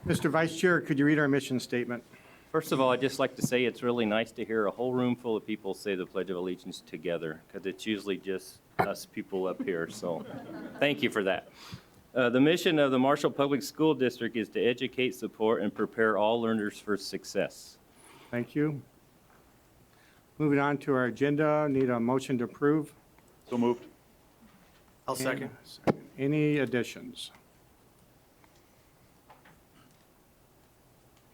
Mr. Vice Chair, could you read our mission statement? First of all, I'd just like to say it's really nice to hear a whole room full of people say the Pledge of Allegiance together, because it's usually just us people up here, so thank you for that. The mission of the Marshall Public School District is to educate, support, and prepare all learners for success. Thank you. Moving on to our agenda, need a motion to approve. So moved. I'll second. Any additions?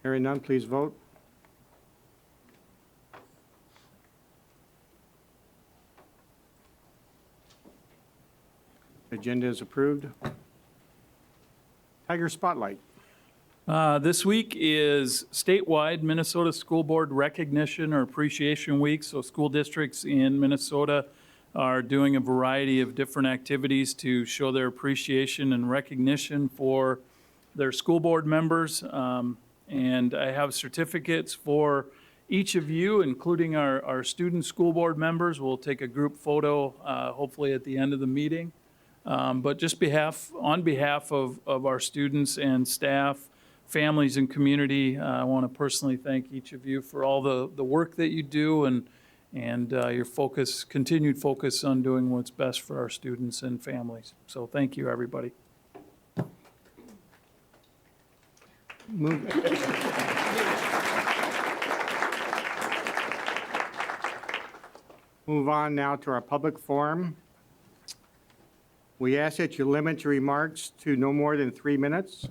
Hearing none, please vote. Agenda is approved. Tiger Spotlight. This week is statewide Minnesota School Board Recognition or Appreciation Week. So school districts in Minnesota are doing a variety of different activities to show their appreciation and recognition for their school board members. And I have certificates for each of you, including our student school board members. We'll take a group photo hopefully at the end of the meeting. But just on behalf of our students and staff, families and community, I want to personally thank each of you for all the work that you do and your continued focus on doing what's best for our students and families. So thank you, everybody. Move on now to our public forum. We ask that you limit your remarks to no more than 3 minutes.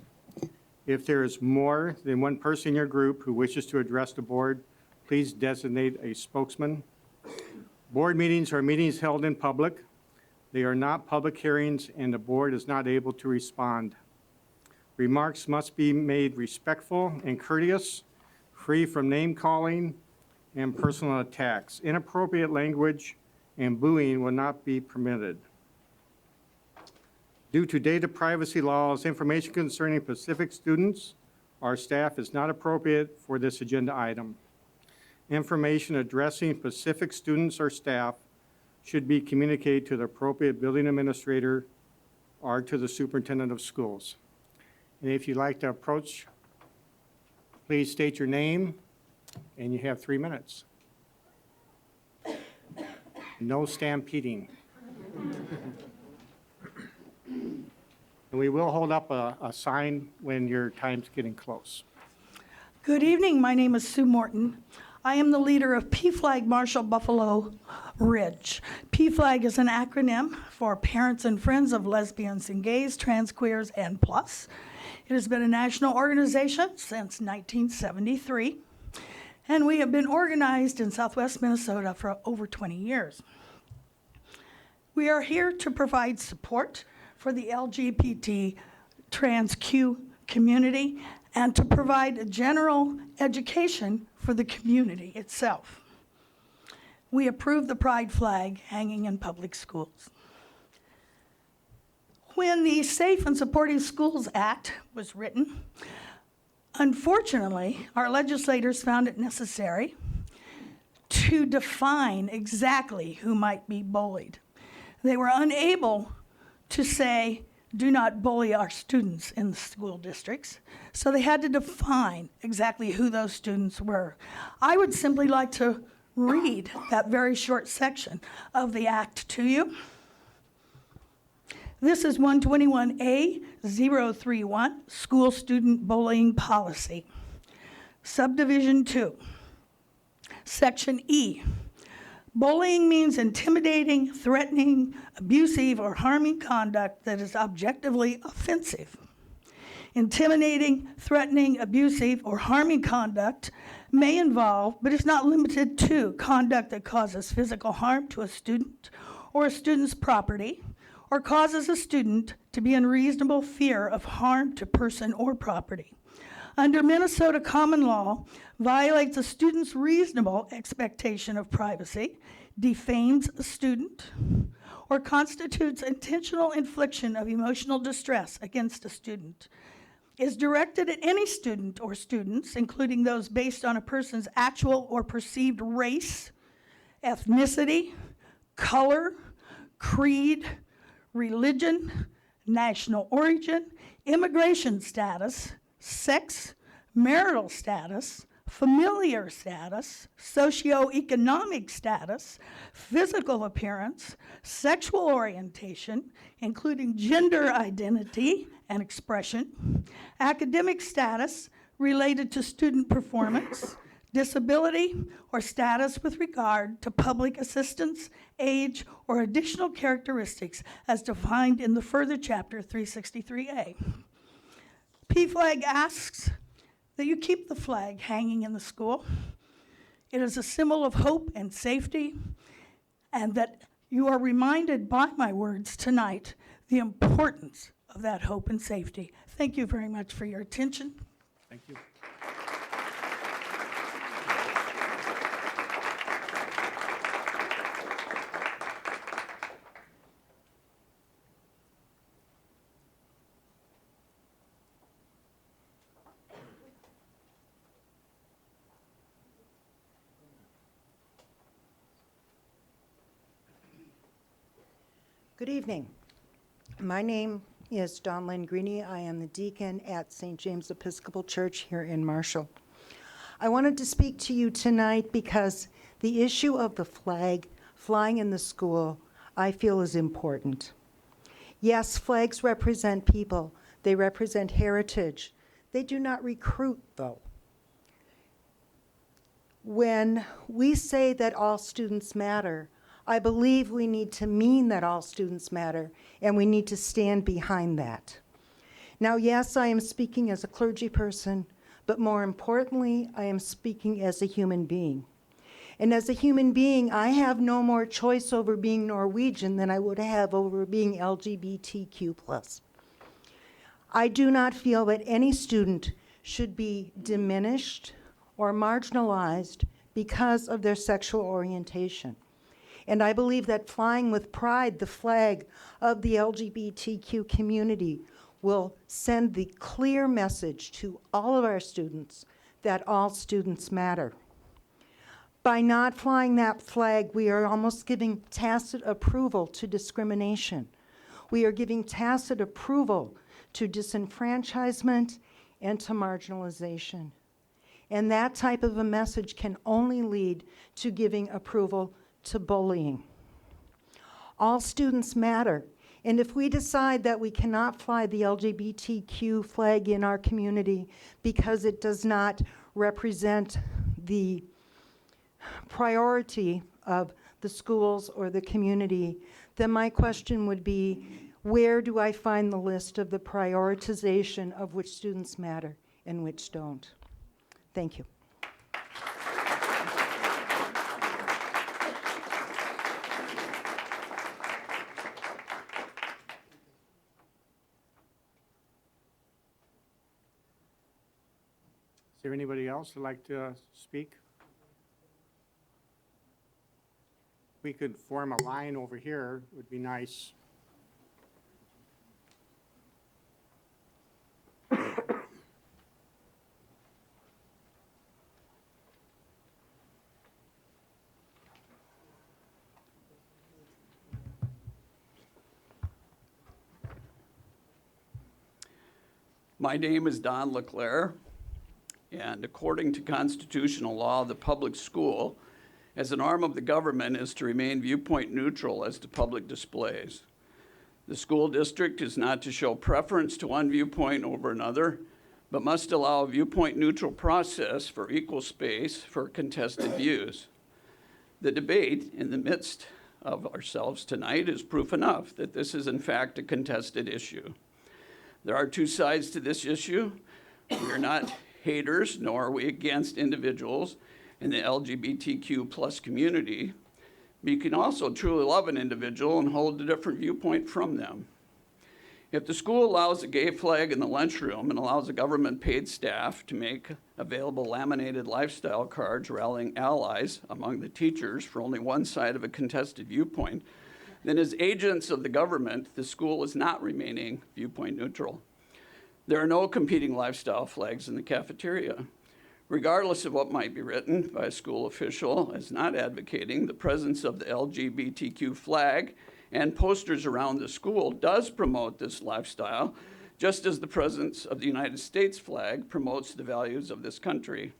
If there is more than one person in your group who wishes to address the board, please designate a spokesman. Board meetings are meetings held in public. They are not public hearings, and the board is not able to respond. Remarks must be made respectful and courteous, free from name-calling and personal attacks. Inappropriate language and booing will not be permitted. Due to data privacy laws, information concerning specific students or staff is not appropriate for this agenda item. Information addressing specific students or staff should be communicated to the appropriate building administrator or to the superintendent of schools. And if you'd like to approach, please state your name, and you have 3 minutes. No stampeding. And we will hold up a sign when your time's getting close. Good evening. My name is Sue Morton. I am the leader of PFLAG Marshall Buffalo Ridge. PFLAG is an acronym for Parents and Friends of Lesbians and Gays, Trans, Queers, and Plus. It has been a national organization since 1973, and we have been organized in Southwest Minnesota for over 20 years. We are here to provide support for the LGBT trans Q community and to provide a general education for the community itself. We approve the pride flag hanging in public schools. When the Safe and Supportive Schools Act was written, unfortunately, our legislators found it necessary to define exactly who might be bullied. They were unable to say, do not bully our students in the school districts. So they had to define exactly who those students were. I would simply like to read that very short section of the act to you. This is 121A-031, School Student Bullying Policy. Subdivision 2, Section E. Bullying means intimidating, threatening, abusive, or harming conduct that is objectively offensive. Intimidating, threatening, abusive, or harming conduct may involve, but is not limited to, conduct that causes physical harm to a student or a student's property, or causes a student to be in reasonable fear of harm to person or property. Under Minnesota common law, violates a student's reasonable expectation of privacy, defames a student, or constitutes intentional infliction of emotional distress against a student, is directed at any student or students, including those based on a person's actual or perceived race, ethnicity, color, creed, religion, national origin, immigration status, sex, marital status, familiar status, socioeconomic status, physical appearance, sexual orientation, including gender identity and expression, academic status related to student performance, disability, or status with regard to public assistance, age, or additional characteristics as defined in the further chapter 363A. PFLAG asks that you keep the flag hanging in the school. It is a symbol of hope and safety, and that you are reminded by my words tonight the importance of that hope and safety. Thank you very much for your attention. Thank you. Good evening. My name is Dawn Greene. I am the deacon at St. James Episcopal Church here in Marshall. I wanted to speak to you tonight because the issue of the flag flying in the school, I feel, is important. Yes, flags represent people. They represent heritage. They do not recruit, though. When we say that all students matter, I believe we need to mean that all students matter, and we need to stand behind that. Now, yes, I am speaking as a clergy person, but more importantly, I am speaking as a human being. And as a human being, I have no more choice over being Norwegian than I would have over being LGBTQ+. I do not feel that any student should be diminished or marginalized because of their sexual orientation. And I believe that flying with pride the flag of the LGBTQ community will send the clear message to all of our students that all students matter. By not flying that flag, we are almost giving tacit approval to discrimination. We are giving tacit approval to disenfranchisement and to marginalization. And that type of a message can only lead to giving approval to bullying. All students matter, and if we decide that we cannot fly the LGBTQ flag in our community because it does not represent the priority of the schools or the community, then my question would be, where do I find the list of the prioritization of which students matter and which don't? Thank you. Is there anybody else who'd like to speak? We could form a line over here, would be nice. My name is Don LeClair, and according to constitutional law, the public school, as an arm of the government, is to remain viewpoint neutral as to public displays. The school district is not to show preference to one viewpoint over another, but must allow a viewpoint neutral process for equal space for contested views. The debate in the midst of ourselves tonight is proof enough that this is in fact a contested issue. There are two sides to this issue. We are not haters, nor are we against individuals in the LGBTQ plus community. But you can also truly love an individual and hold a different viewpoint from them. If the school allows a gay flag in the lunchroom and allows a government-paid staff to make available laminated lifestyle cards rallying allies among the teachers for only one side of a contested viewpoint, then as agents of the government, the school is not remaining viewpoint neutral. There are no competing lifestyle flags in the cafeteria. Regardless of what might be written by a school official as not advocating, the presence of the LGBTQ flag and posters around the school does promote this lifestyle just as the presence of the United States flag promotes the values of this country.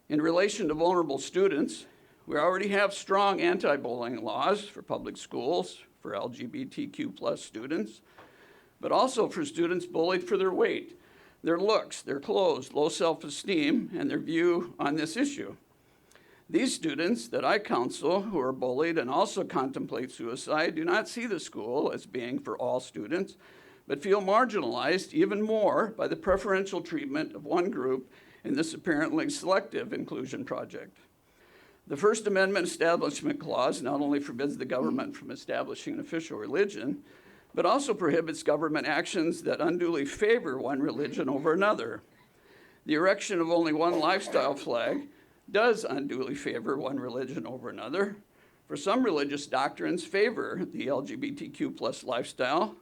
In relation to vulnerable students, we already have strong anti-bullying laws for public schools, for LGBTQ+ students, but also for students bullied for their weight, their looks, their clothes, low self-esteem, and their view on this issue. These students that I counsel who are bullied and also contemplate suicide do not see the school as being for all students, but feel marginalized even more by the preferential treatment of one group in this apparently selective inclusion project. The First Amendment Establishment Clause not only forbids the government from establishing an official religion, but also prohibits government actions that unduly favor one religion over another. The erection of only one lifestyle flag does unduly favor one religion over another. For some religious doctrines favor the LGBTQ+ lifestyle,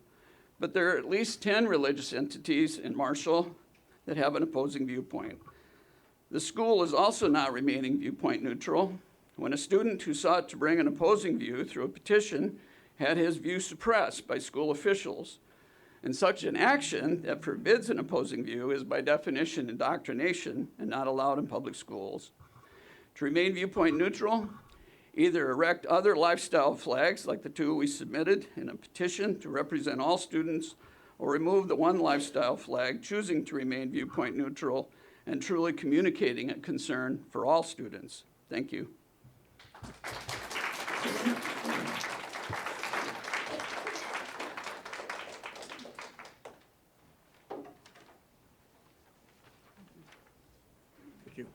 but there are at least 10 religious entities in Marshall that have an opposing viewpoint. The school is also not remaining viewpoint neutral. When a student who sought to bring an opposing view through a petition had his view suppressed by school officials. And such an action that forbids an opposing view is by definition indoctrination and not allowed in public schools. To remain viewpoint neutral, either erect other lifestyle flags like the two we submitted in a petition to represent all students, or remove the one lifestyle flag, choosing to remain viewpoint neutral and truly communicating a concern for all students. Thank you. Thank you.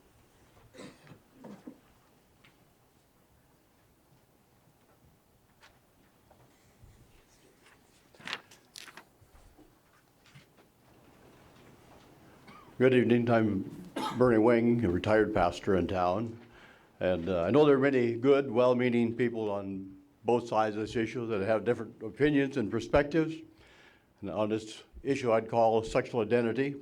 Good evening. I'm Bernie Wang, a retired pastor in town. And I know there are many good, well-meaning people on both sides of this issue that have different opinions and perspectives. And on this issue I'd call sexual identity,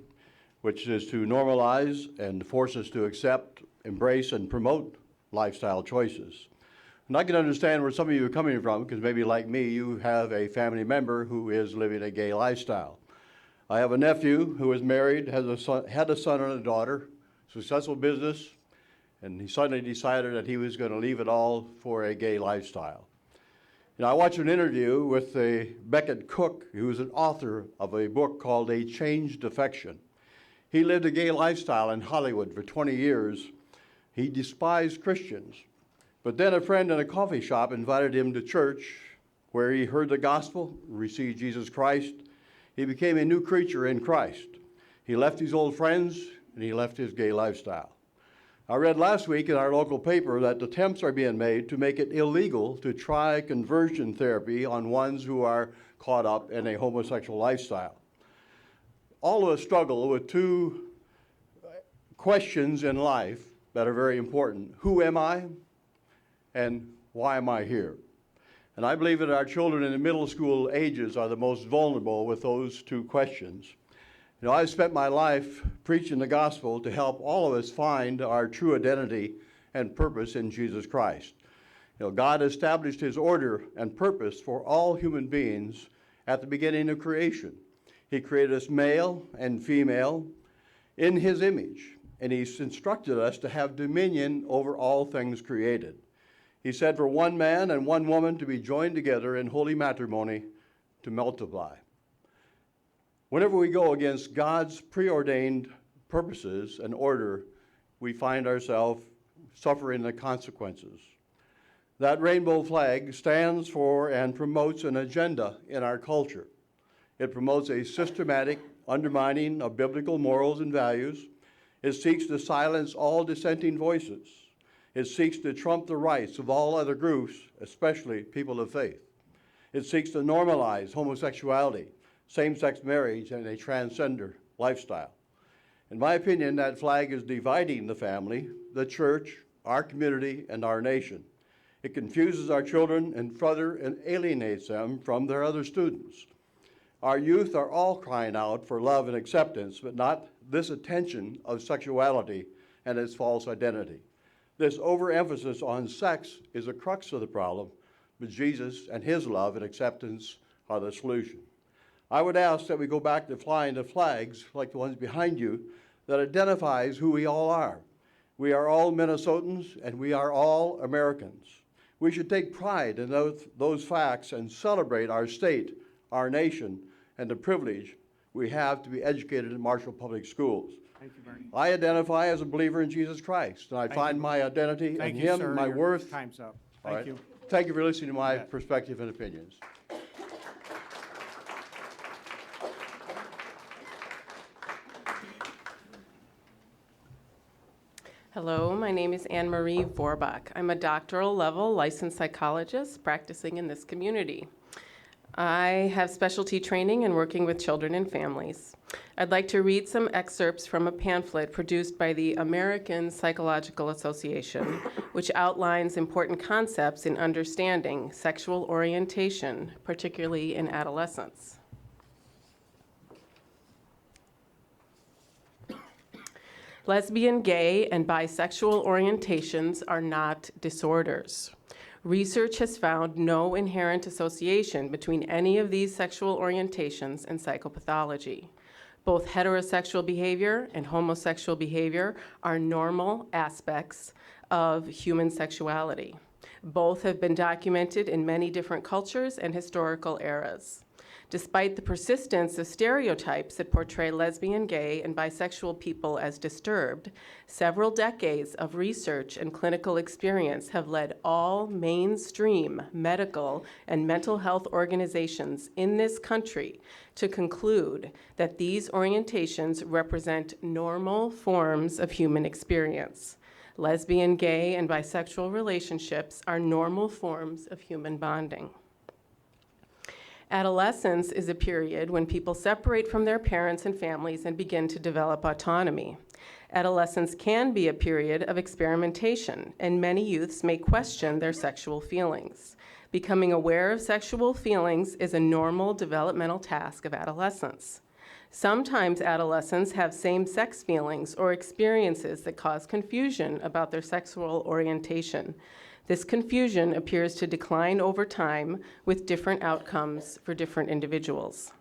which is to normalize and force us to accept, embrace, and promote lifestyle choices. And I can understand where some of you are coming from, because maybe like me, you have a family member who is living a gay lifestyle. I have a nephew who is married, had a son and a daughter, successful business, and he suddenly decided that he was going to leave it all for a gay lifestyle. And I watched an interview with Beckett Cook, who is an author of a book called A Changed Affection. He lived a gay lifestyle in Hollywood for 20 years. He despised Christians. But then a friend in a coffee shop invited him to church, where he heard the gospel, received Jesus Christ. He became a new creature in Christ. He left his old friends, and he left his gay lifestyle. I read last week in our local paper that attempts are being made to make it illegal to try conversion therapy on ones who are caught up in a homosexual lifestyle. All of us struggle with two questions in life that are very important. Who am I? And why am I here? And I believe that our children in the middle school ages are the most vulnerable with those two questions. You know, I've spent my life preaching the gospel to help all of us find our true identity and purpose in Jesus Christ. You know, God established his order and purpose for all human beings at the beginning of creation. He created us male and female in his image, and he's instructed us to have dominion over all things created. He said for one man and one woman to be joined together in holy matrimony to multiply. Whenever we go against God's preordained purposes and order, we find ourselves suffering the consequences. That rainbow flag stands for and promotes an agenda in our culture. It promotes a systematic undermining of biblical morals and values. It seeks to silence all dissenting voices. It seeks to trump the rights of all other groups, especially people of faith. It seeks to normalize homosexuality, same-sex marriage, and a transgender lifestyle. In my opinion, that flag is dividing the family, the church, our community, and our nation. It confuses our children and further alienates them from their other students. Our youth are all crying out for love and acceptance, but not this attention of sexuality and its false identity. This overemphasis on sex is a crux of the problem, but Jesus and his love and acceptance are the solution. I would ask that we go back to flying the flags, like the ones behind you, that identifies who we all are. We are all Minnesotans, and we are all Americans. We should take pride in those facts and celebrate our state, our nation, and the privilege we have to be educated in Marshall Public Schools. Thank you, Bernie. I identify as a believer in Jesus Christ, and I find you. my identity in Thank you, Him, sir. my Your worth. Time's up. All Thank right. you. Thank you for listening to my Yeah. perspective and opinions. Hello, my name is Anne Marie Vorbach. I'm a doctoral level licensed psychologist practicing in this community. I have specialty training in working with children and families. I'd like to read some excerpts from a pamphlet produced by the American Psychological Association, which outlines important concepts in understanding sexual orientation, particularly in adolescence. Lesbian, gay, and bisexual orientations are not disorders. Research has found no inherent association between any of these sexual orientations and psychopathology. Both heterosexual behavior and homosexual behavior are normal aspects of human sexuality. Both have been documented in many different cultures and historical eras. Despite the persistence of stereotypes that portray lesbian, gay, and bisexual people as disturbed, several decades of research and clinical experience have led all mainstream medical and mental health organizations in this country to conclude that these orientations represent normal forms of human experience. Lesbian, gay, and bisexual relationships are normal forms of human bonding. Adolescence is a period when people separate from their parents and families and begin to develop autonomy. Adolescence can be a period of experimentation, and many youths may question their sexual feelings. Becoming aware of sexual feelings is a normal developmental task of adolescence. Sometimes adolescents have same-sex feelings or experiences that cause confusion about their sexual orientation. This confusion appears to decline over time with different outcomes for different individuals.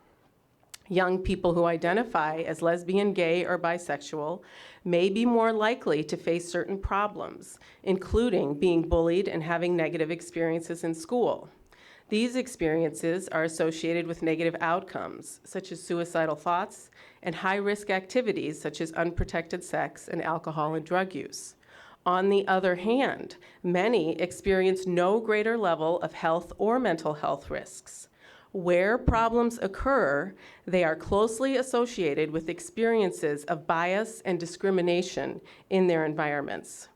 Young people who identify as lesbian, gay, or bisexual may be more likely to face certain problems, including being bullied and having negative experiences in school. These experiences are associated with negative outcomes, such as suicidal thoughts, and high-risk activities, such as unprotected sex and alcohol and drug use. On the other hand, many experience no greater level of health or mental health risks. Where problems occur, they are closely associated with experiences of bias and discrimination in their environments.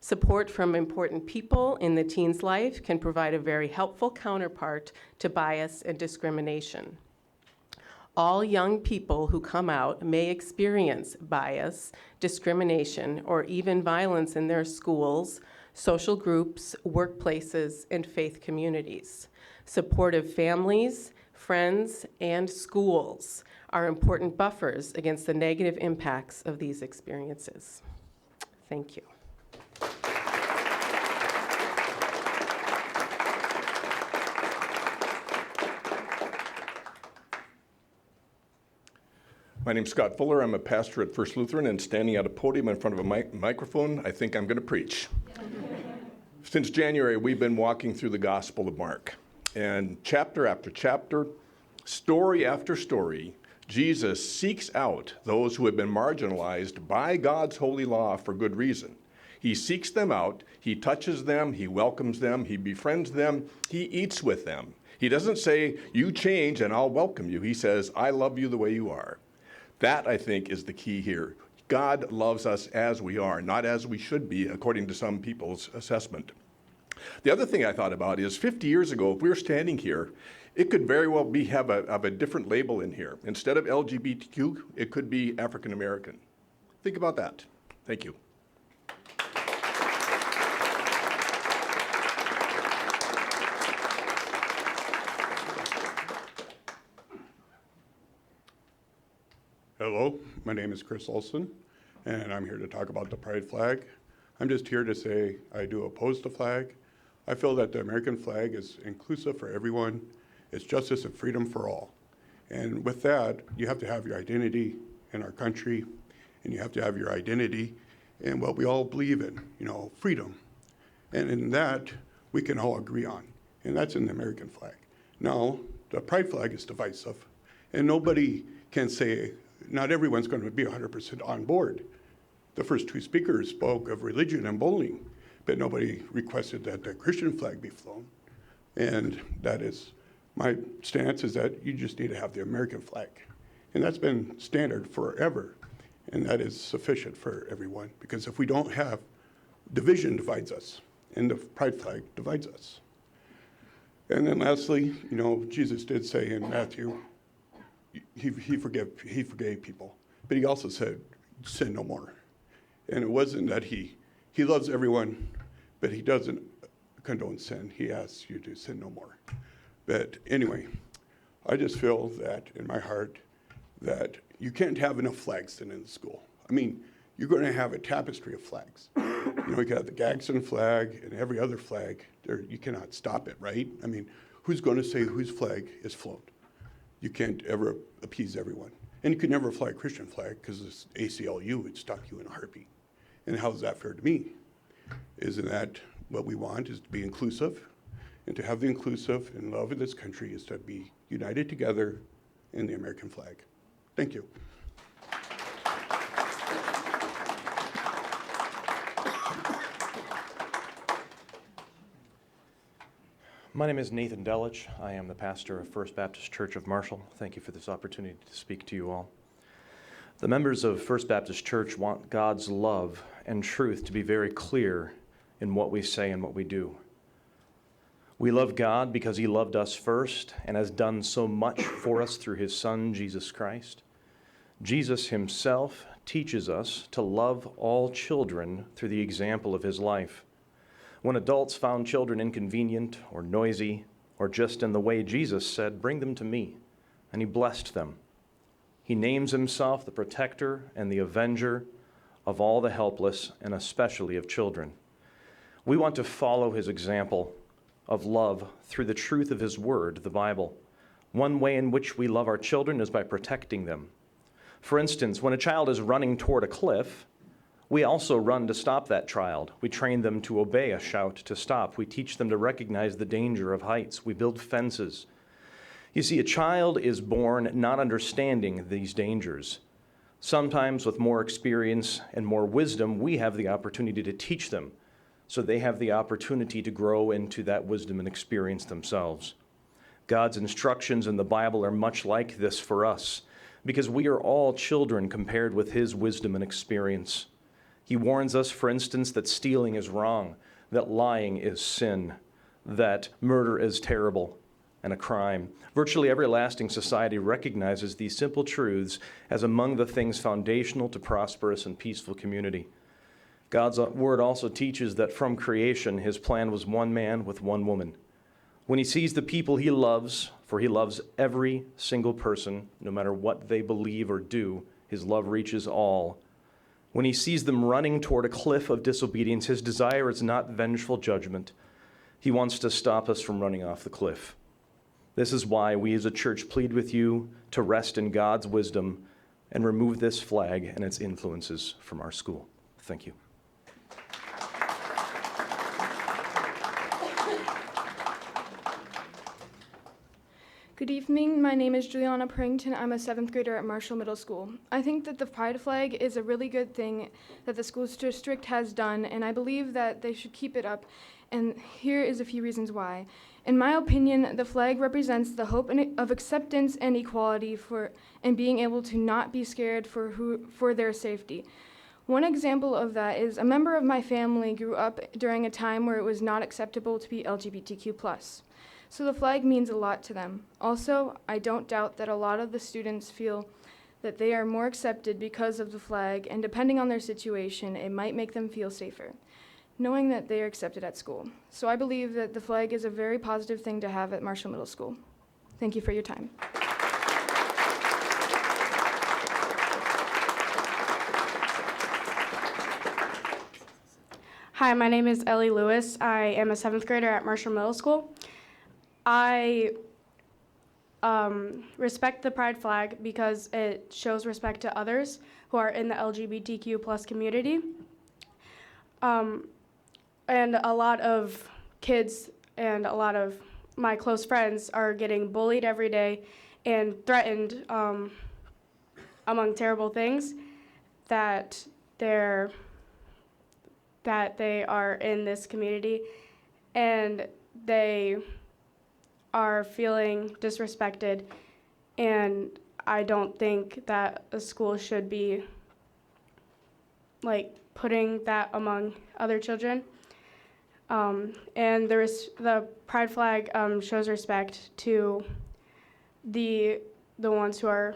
Support from important people in the teen's life can provide a very helpful counterpart to bias and discrimination. All young people who come out may experience bias, discrimination, or even violence in their schools, social groups, workplaces, and faith communities. Supportive families, friends, and schools are important buffers against the negative impacts of these experiences. Thank you. My name's Scott Fuller. I'm a pastor at First Lutheran, and standing at a podium in front of a microphone, I think I'm going to preach. Since January, we've been walking through the Gospel of Mark. And chapter after chapter, story after story, Jesus seeks out those who have been marginalized by God's holy law for good reason. He seeks them out, he touches them, he welcomes them, he befriends them, he eats with them. He doesn't say, you change and I'll welcome you. He says, I love you the way you are. That, I think, is the key here. God loves us as we are, not as we should be, according to some people's assessment. The other thing I thought about is 50 years ago, if we were standing here, it could very well have a different label in here. Instead of LGBTQ, it could be African American. Think about that. Thank you. Hello, my name is Chris Olson, and I'm here to talk about the pride flag. I'm just here to say I do oppose the flag. I feel that the American flag is inclusive for everyone. It's justice and freedom for all. And with that, you have to have your identity in our country, and you have to have your identity in what we all believe in, freedom. And in that, we can all agree on, and that's in the American flag. Now, the pride flag is divisive, and nobody can say, not everyone's going to be 100% on board. The first two speakers spoke of religion and bullying, but nobody requested that the Christian flag be flown. And that is, my stance is that you just need to have the American flag. And that's been standard forever, and that is sufficient for everyone, because if we don't have, division divides us, and the pride flag divides us. And then lastly, Jesus did say in Matthew, he forgave people, but he also said, sin no more. And it wasn't that he loves everyone, but he doesn't condone sin. He asks you to sin no more. But anyway, I just feel that in my heart that you can't have enough flags in the school. I mean, you're going to have a tapestry of flags. You got the Gadsden flag and every other flag. You cannot stop it, right? I mean, who's going to say whose flag is flown? You can't ever appease everyone. And you could never fly a Christian flag because this ACLU would stop you in a heartbeat. And how is that fair to me? Isn't that what we want, is to be inclusive? And to have the inclusive and love of this country is to be united together in the American flag. Thank you. My name is Nathan Delich. I am the pastor of First Baptist Church of Marshall. Thank you for this opportunity to speak to you all. The members of First Baptist Church want God's love and truth to be very clear in what we say and what we do. We love God because he loved us first and has done so much for us through his Son, Jesus Christ. Jesus himself teaches us to love all children through the example of his life. When adults found children inconvenient or noisy or just in the way, Jesus said, "Bring them to me," and he blessed them. He names himself the protector and the avenger of all the helpless, and especially of children. We want to follow his example of love through the truth of his word, the Bible. One way in which we love our children is by protecting them. For instance, when a child is running toward a cliff, we also run to stop that child. We train them to obey a shout to stop. We teach them to recognize the danger of heights. We build fences. You see, a child is born not understanding these dangers. Sometimes with more experience and more wisdom, we have the opportunity to teach them, so they have the opportunity to grow into that wisdom and experience themselves. God's instructions in the Bible are much like this for us, because we are all children compared with his wisdom and experience. He warns us, for instance, that stealing is wrong, that lying is sin, that murder is terrible and a crime. Virtually every lasting society recognizes these simple truths as among the things foundational to prosperous and peaceful community. God's word also teaches that from creation, his plan was one man with one woman. When he sees the people he loves, for he loves every single person, no matter what they believe or do, his love reaches all. When he sees them running toward a cliff of disobedience, his desire is not vengeful judgment. He wants to stop us from running off the cliff. This is why we as a church plead with you to rest in God's wisdom and remove this flag and its influences from our school. Thank you. Good evening. My name is Julianna Printin. I'm a 7th grader at Marshall Middle School. I think that the pride flag is a really good thing that the school district has done, and I believe that they should keep it up. And here is a few reasons why. In my opinion, the flag represents the hope of acceptance and equality and being able to not be scared for their safety. One example of that is a member of my family grew up during a time where it was not acceptable to be LGBTQ+. So the flag means a lot to them. Also, I don't doubt that a lot of the students feel that they are more accepted because of the flag, and depending on their situation, it might make them feel safer, knowing that they are accepted at school. So I believe that the flag is a very positive thing to have at Marshall Middle School. Thank you for your time. Hi, my name is Ellie Lewis. I am a 7th grader at Marshall Middle School. I respect the pride flag because it shows respect to others who are in the LGBTQ plus community. And a lot of kids and a lot of my close friends are getting bullied every day and threatened among terrible things that they are in this community, and they are feeling disrespected, and I don't think that a school should be like putting that among other children. And the pride flag shows respect to the ones who are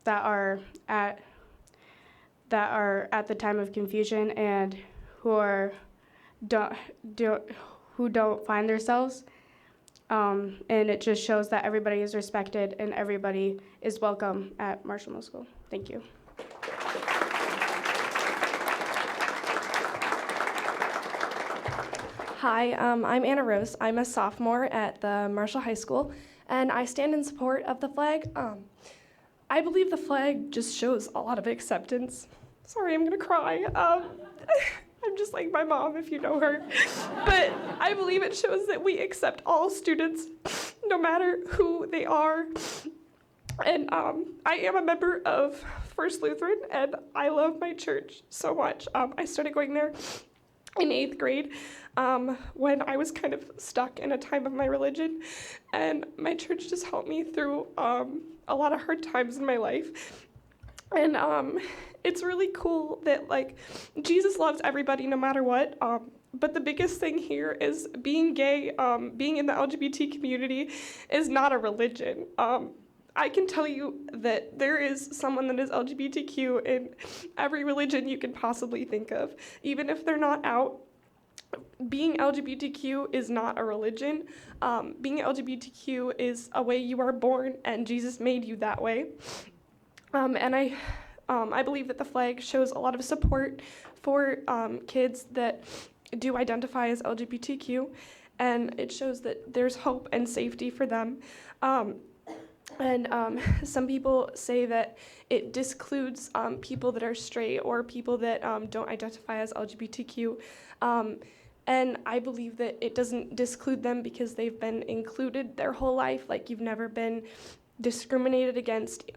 that are at the time of confusion and who don't find themselves, and it just shows that everybody is respected and everybody is welcome at Marshall Middle School. Thank you. Hi, I'm Anna Rose. I'm a sophomore at the Marshall High School, and I stand in support of the flag. I believe the flag just shows a lot of acceptance. Sorry, I'm gonna cry. I'm just like my mom, if you know her. But I believe it shows that we accept all students, no matter who they are. And I am a member of First Lutheran, and I love my church so much. I started going there in 8th grade when I was kind of stuck in a time of my religion. And my church just helped me through a lot of hard times in my life. And it's really cool that, like, Jesus loves everybody no matter what. But the biggest thing here is being gay, being in the LGBT community is not a religion. I can tell you that there is someone that is LGBTQ in every religion you can possibly think of. Even if they're not out, being LGBTQ is not a religion. Being LGBTQ is a way you are born, and Jesus made you that way. And I believe that the flag shows a lot of support for kids that do identify as LGBTQ, and it shows that there's hope and safety for them. And some people say that it discludes people that are straight or people that don't identify as LGBTQ. And I believe that it doesn't disclude them because they've been included their whole life. Like, you've never been discriminated against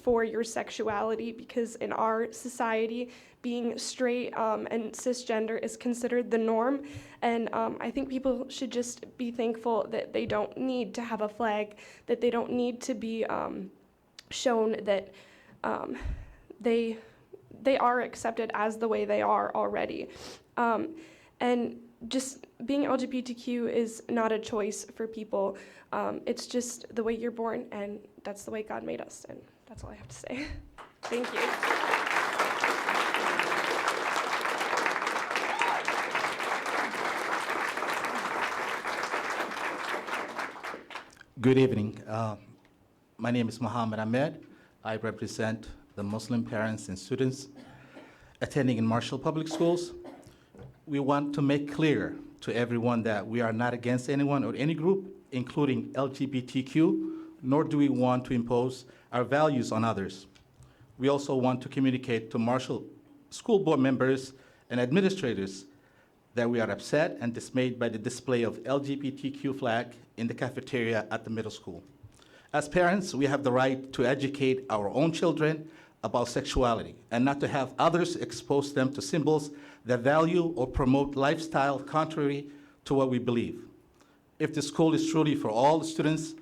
for your sexuality, because in our society, being straight and cisgender is considered the norm. And I think people should just be thankful that they don't need to have a flag, that they don't need to be shown that they are accepted as the way they are already. And just being LGBTQ is not a choice for people. It's just the way you're born, and that's the way God made us, and that's all I have to say. Thank you. Good evening. My name is Mohamed. I represent the Muslim parents and students attending in Marshall Public Schools. We want to make clear to everyone that we are not against anyone or any group, including LGBTQ, nor do we want to impose our values on others. We also want to communicate to Marshall school board members and administrators that we are upset and dismayed by the display of LGBTQ flag in the cafeteria at the middle school. As parents, we have the right to educate our own children about sexuality and not to have others expose them to symbols that value or promote lifestyle contrary to what we believe. If the school is truly for all the students,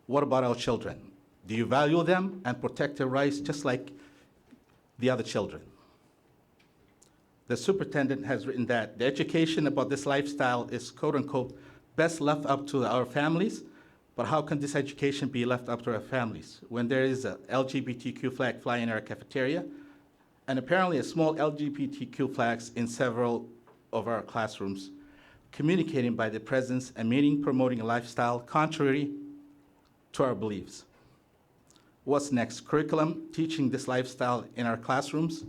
what about our children? Do you value them and protect their rights just like the other children? The superintendent has written that the education about this lifestyle is, quote unquote, best left up to our families, but how can this education be left up to our families when there is a LGBTQ flag flying in our cafeteria and apparently a small LGBTQ flags in several of our classrooms, communicating by the presence and meaning promoting a lifestyle contrary to our beliefs? What's next? Curriculum teaching this lifestyle in our classrooms?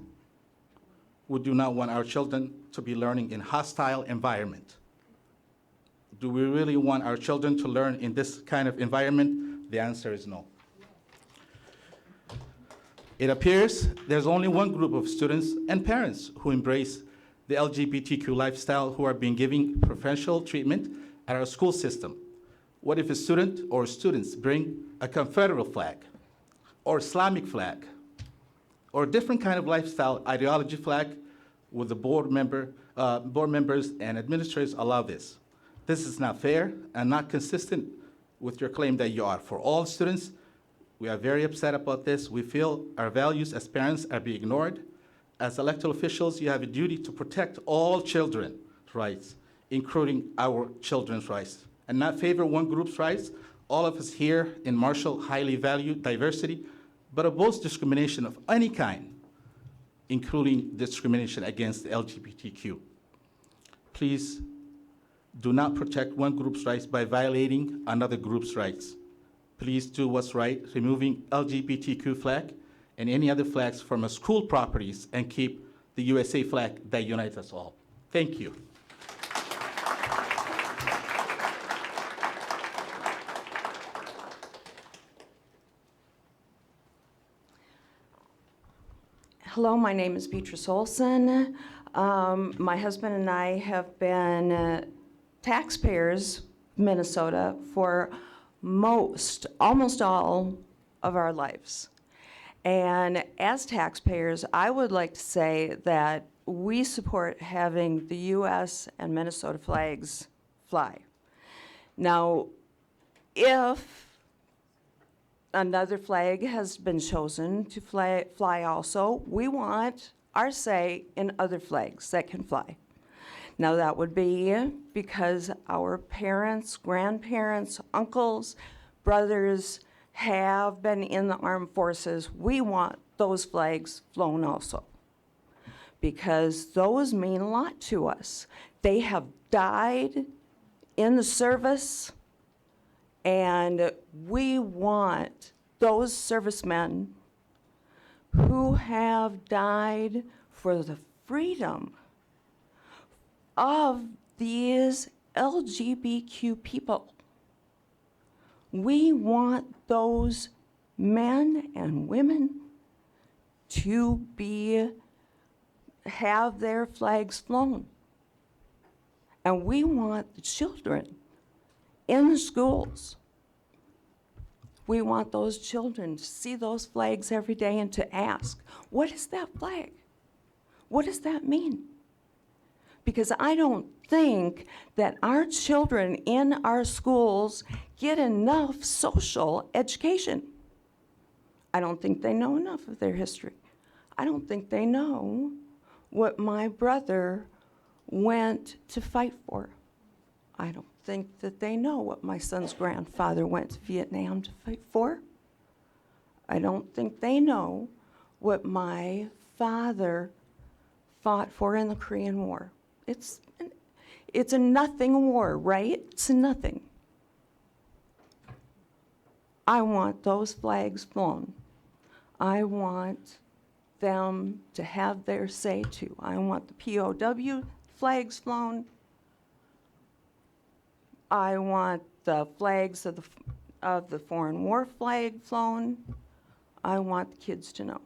We do not want our children to be learning in hostile environment. Do we really want our children to learn in this kind of environment? The answer is no. It appears there's only one group of students and parents who embrace the LGBTQ lifestyle who are being given preferential treatment at our school system. What if a student or students bring a Confederate flag or Islamic flag or a different kind of lifestyle ideology flag? Would the board members and administrators allow this? This is not fair and not consistent with your claim that you are for all students. We are very upset about this. We feel our values as parents are being ignored. As elected officials, you have a duty to protect all children's rights, including our children's rights, and not favor one group's rights. All of us here in Marshall highly value diversity, but oppose discrimination of any kind, including discrimination against the LGBTQ. Please do not protect one group's rights by violating another group's rights. Please do what's right, removing LGBTQ flag and any other flags from our school properties, and keep the USA flag that unites us all. Thank you. Hello, my name is Beatrice Olson. My husband and I have been taxpayers in Minnesota for almost all of our lives. And as taxpayers, I would like to say that we support having the US and Minnesota flags fly. Now, if another flag has been chosen to fly also, we want our say in other flags that can fly. Now, that would be because our parents, grandparents, uncles, brothers have been in the armed forces. We want those flags flown also, because those mean a lot to us. They have died in the service, and we want those servicemen who have died for the freedom of these LGBTQ people. We want those men and women to have their flags flown. And we want the children in the schools. We want those children to see those flags every day and to ask, what is that flag? What does that mean? Because I don't think that our children in our schools get enough social education. I don't think they know enough of their history. I don't think they know what my brother went to fight for. I don't think that they know what my son's grandfather went to Vietnam to fight for. I don't think they know what my father fought for in the Korean War. It's a nothing war, right? It's a nothing. I want those flags flown. I want them to have their say too. I want the POW flags flown. I want the flags of the foreign war flag flown. I want the kids to know.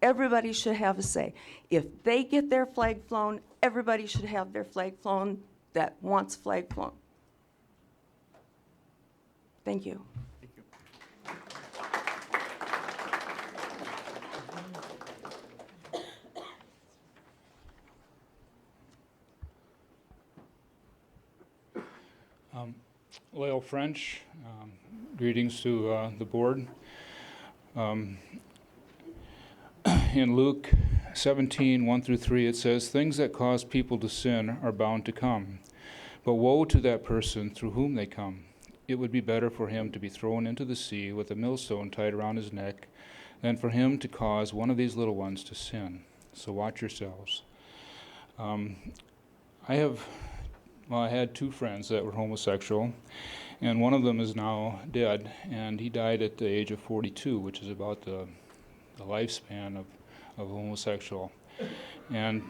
Everybody should have a say. If they get their flag flown, everybody should have their flag flown that wants flag flown. Thank you. Lyle French, greetings to the board. In Luke 17, 1 through 3, it says, "Things that cause people to sin are bound to come, but woe to that person through whom they come. It would be better for him to be thrown into the sea with a millstone tied around his neck than for him to cause one of these little ones to sin. So watch yourselves." I had two friends that were homosexual, and one of them is now dead, and he died at the age of 42, which is about the lifespan of a homosexual. And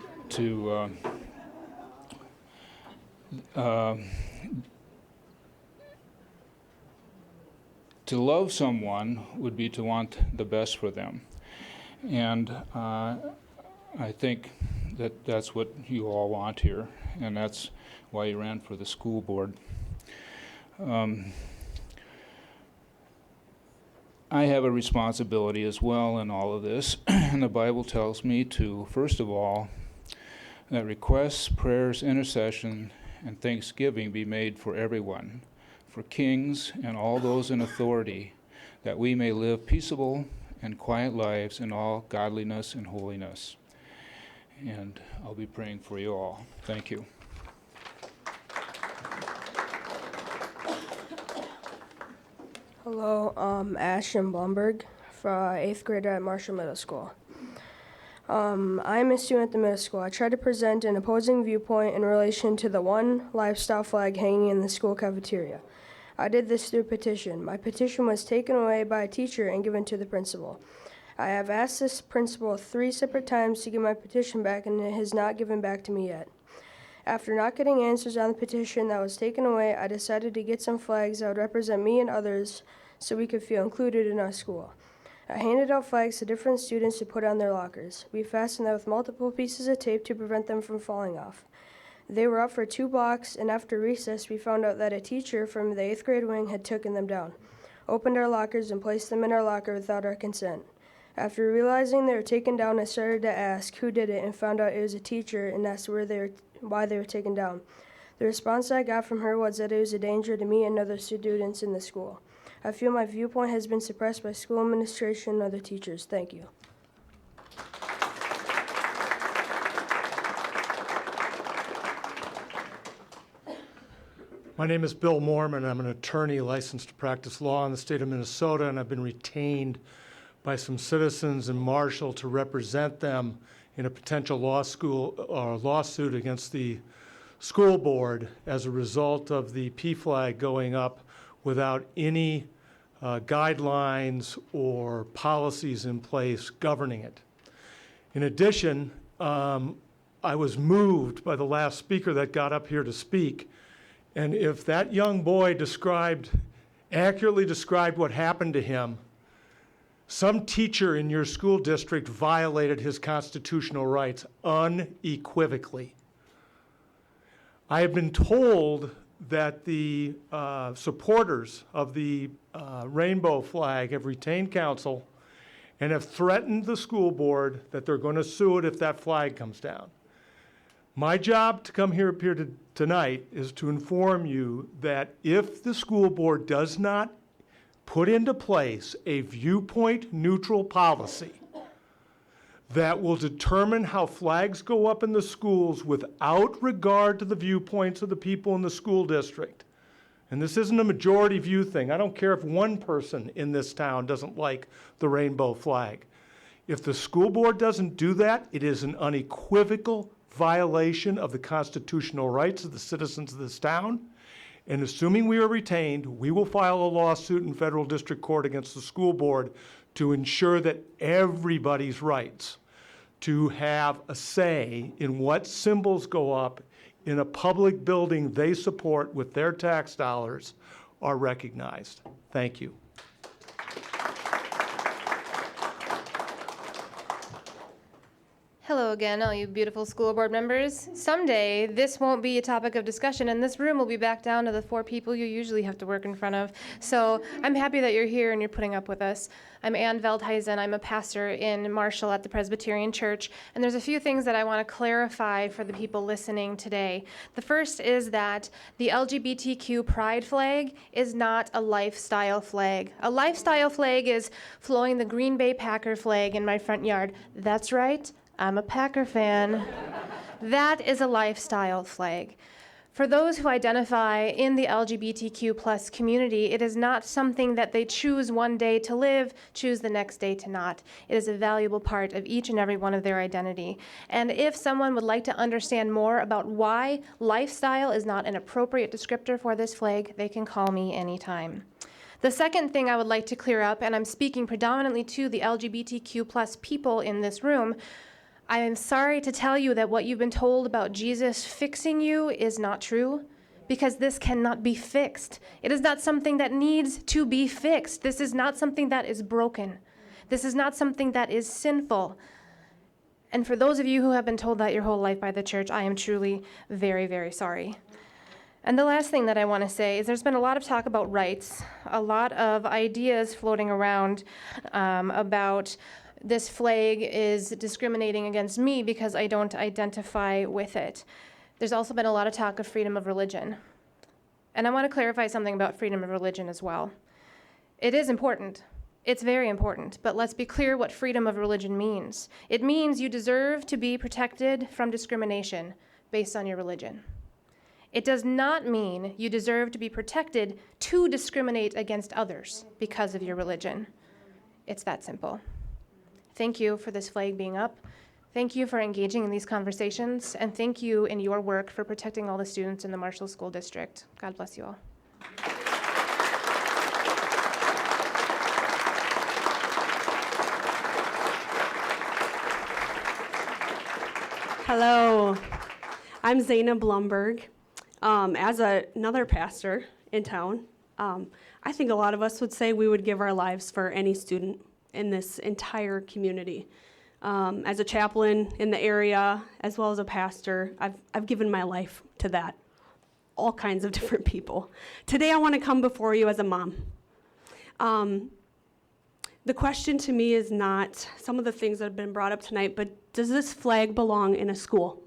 to love someone would be to want the best for them. And I think that that's what you all want here, and that's why you ran for the school board. I have a responsibility as well in all of this, and the Bible tells me to, first of all, that requests, prayers, intercession, and thanksgiving be made for everyone, for kings and all those in authority, that we may live peaceable and quiet lives in all godliness and holiness. And I'll be praying for you all. Thank you. Hello, Ashton Blomberg, for 8th grader at Marshall Middle School. I'm a student at the middle school. I try to present an opposing viewpoint in relation to the one lifestyle flag hanging in the school cafeteria. I did this through petition. My petition was taken away by a teacher and given to the principal. I have asked this principal 3 separate times to get my petition back, and it has not given back to me yet. After not getting answers on the petition that was taken away, I decided to get some flags that would represent me and others so we could feel included in our school. I handed out flags to different students to put on their lockers. We fastened them with multiple pieces of tape to prevent them from falling off. They were up for 2 blocks, and after recess, we found out that a teacher from the 8th grade wing had taken them down, opened our lockers, and placed them in our locker without our consent. After realizing they were taken down, I started to ask who did it and found out it was a teacher and asked why they were taken down. The response I got from her was that it was a danger to me and other students in the school. I feel my viewpoint has been suppressed by school administration and other teachers. Thank you. My name is Bill Morm, and I'm an attorney licensed to practice law in the state of Minnesota, and I've been retained by some citizens in Marshall to represent them in a potential lawsuit against the school board as a result of the PFLAG going up without any guidelines or policies in place governing it. In addition, I was moved by the last speaker that got up here to speak, and if that young boy accurately described what happened to him, some teacher in your school district violated his constitutional rights unequivocally. I have been told that the supporters of the rainbow flag have retained counsel and have threatened the school board that they're going to sue it if that flag comes down. My job to come here tonight is to inform you that if the school board does not put into place a viewpoint neutral policy that will determine how flags go up in the schools without regard to the viewpoints of the people in the school district. And this isn't a majority view thing. I don't care if one person in this town doesn't like the rainbow flag. If the school board doesn't do that, it is an unequivocal violation of the constitutional rights of the citizens of this town. And assuming we are retained, we will file a lawsuit in federal district court against the school board to ensure that everybody's rights to have a say in what symbols go up in a public building they support with their tax dollars are recognized. Thank you. Hello again, all you beautiful school board members. Someday, this won't be a topic of discussion, and this room will be back down to the 4 people you usually have to work in front of. So I'm happy that you're here and you're putting up with us. I'm Anvil Tizen. I'm a pastor in Marshall at the Presbyterian Church, and there's a few things that I want to clarify for the people listening today. The first is that the LGBTQ pride flag is not a lifestyle flag. A lifestyle flag is flowing the Green Bay Packer flag in my front yard. That's right. I'm a Packer fan. That is a lifestyle flag. For those who identify in the LGBTQ plus community, it is not something that they choose one day to live, choose the next day to not. It is a valuable part of each and every one of their identity. And if someone would like to understand more about why lifestyle is not an appropriate descriptor for this flag, they can call me anytime. The second thing I would like to clear up, and I'm speaking predominantly to the LGBTQ plus people in this room, I am sorry to tell you that what you've been told about Jesus fixing you is not true, because this cannot be fixed. It is not something that needs to be fixed. This is not something that is broken. This is not something that is sinful. And for those of you who have been told that your whole life by the church, I am truly very, very sorry. And the last thing that I want to say is there's been a lot of talk about rights, a lot of ideas floating around about this flag is discriminating against me because I don't identify with it. There's also been a lot of talk of freedom of religion. And I want to clarify something about freedom of religion as well. It is important. It's very important. But let's be clear what freedom of religion means. It means you deserve to be protected from discrimination based on your religion. It does not mean you deserve to be protected to discriminate against others because of your religion. It's that simple. Thank you for this flag being up. Thank you for engaging in these conversations, and thank you in your work for protecting all the students in the Marshall School District. God bless you all. Hello, I'm Xena Bloomberg. As another pastor in town, I think a lot of us would say we would give our lives for any student in this entire community. As a chaplain in the area, as well as a pastor, I've given my life to that. All kinds of different people. Today I want to come before you as a mom. The question to me is not some of the things that have been brought up tonight, but does this flag belong in a school?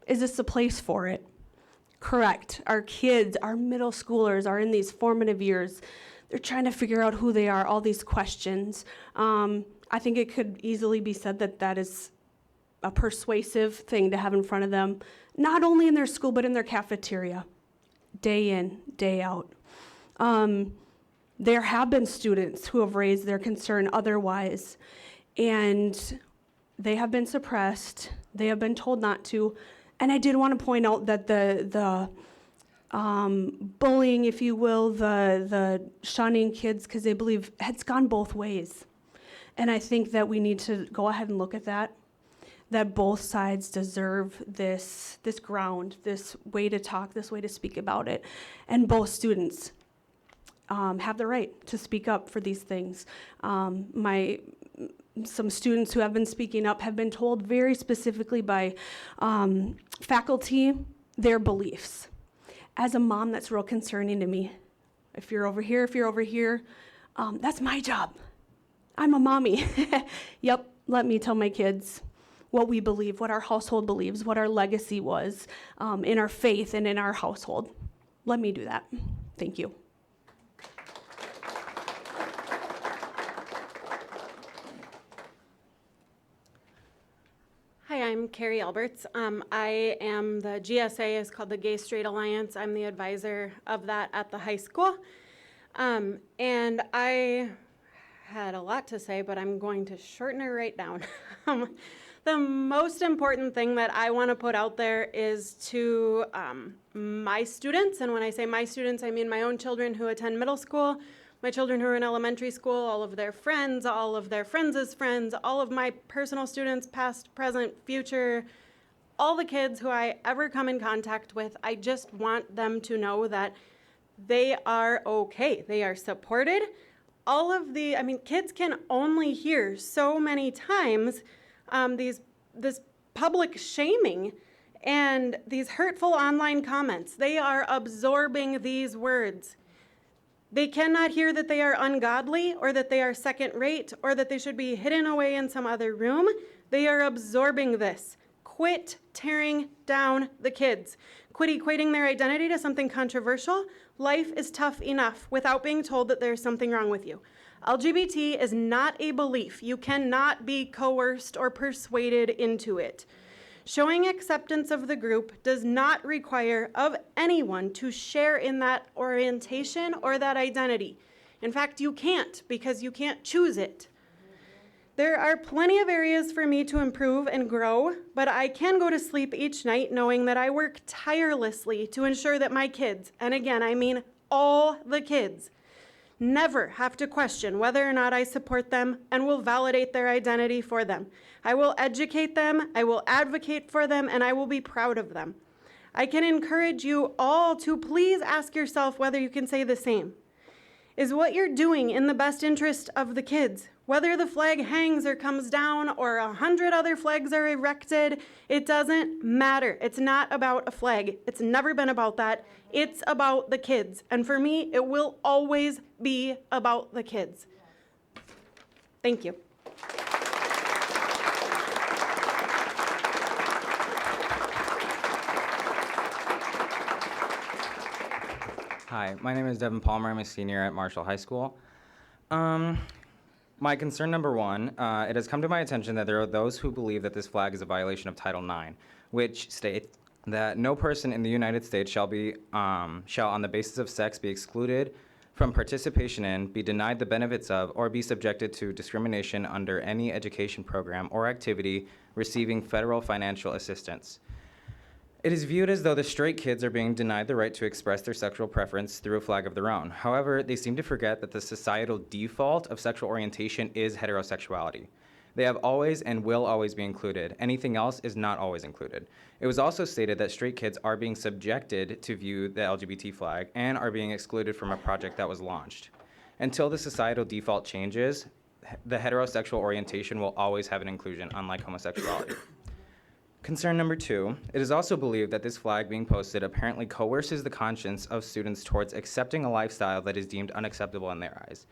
Is this the place for it? Correct. Our kids, our middle schoolers are in these formative years. They're trying to figure out who they are, all these questions. I think it could easily be said that that is a persuasive thing to have in front of them, not only in their school, but in their cafeteria, day in, day out. There have been students who have raised their concern otherwise, and they have been suppressed. They have been told not to. And I did want to point out that the bullying, if you will, the shunning kids because they believe, it's gone both ways. And I think that we need to go ahead and look at that both sides deserve this ground, this way to talk, this way to speak about it. And both students have the right to speak up for these things. Some students who have been speaking up have been told very specifically by faculty their beliefs. As a mom, that's real concerning to me. If you're over here, that's my job. I'm a mommy. Yep, let me tell my kids what we believe, what our household believes, what our legacy was in our faith and in our household. Let me do that. Thank you. Hi, I'm Kerry Albert. I am the GSA, is called the Gay Straight Alliance. I'm the advisor of that at the high school. And I had a lot to say, but I'm going to shorten it right down. The most important thing that I want to put out there is to my students, and when I say my students, I mean my own children who attend middle school, my children who are in elementary school, all of their friends, all of their friends' friends, all of my personal students, past, present, future, all the kids who I ever come in contact with. I just want them to know that they are okay. They are supported. Kids can only hear so many times this public shaming and these hurtful online comments. They are absorbing these words. They cannot hear that they are ungodly or that they are second rate or that they should be hidden away in some other room. They are absorbing this. Quit tearing down the kids. Quit equating their identity to something controversial. Life is tough enough without being told that there's something wrong with you. LGBT is not a belief. You cannot be coerced or persuaded into it. Showing acceptance of the group does not require of anyone to share in that orientation or that identity. In fact, you can't, because you can't choose it. There are plenty of areas for me to improve and grow, but I can go to sleep each night knowing that I work tirelessly to ensure that my kids, and again, I mean all the kids, never have to question whether or not I support them and will validate their identity for them. I will educate them, I will advocate for them, and I will be proud of them. I can encourage you all to please ask yourself whether you can say the same. Is what you're doing in the best interest of the kids? Whether the flag hangs or comes down or 100 other flags are erected, it doesn't matter. It's not about a flag. It's never been about that. It's about the kids. And for me, it will always be about the kids. Thank you. Hi, my name is Devon Palmer. I'm a senior at Marshall High School. My concern number one, it has come to my attention that there are those who believe that this flag is a violation of Title IX, which states that no person in the United States shall on the basis of sex be excluded from participation in, be denied the benefits of, or be subjected to discrimination under any education program or activity receiving federal financial assistance. It is viewed as though the straight kids are being denied the right to express their sexual preference through a flag of their own. However, they seem to forget that the societal default of sexual orientation is heterosexuality. They have always and will always be included. Anything else is not always included. It was also stated that straight kids are being subjected to view the LGBT flag and are being excluded from a project that was launched. Until the societal default changes, the heterosexual orientation will always have an inclusion, unlike homosexuality. Concern number two, it is also believed that this flag being posted apparently coerces the conscience of students towards accepting a lifestyle that is deemed unacceptable in their eyes.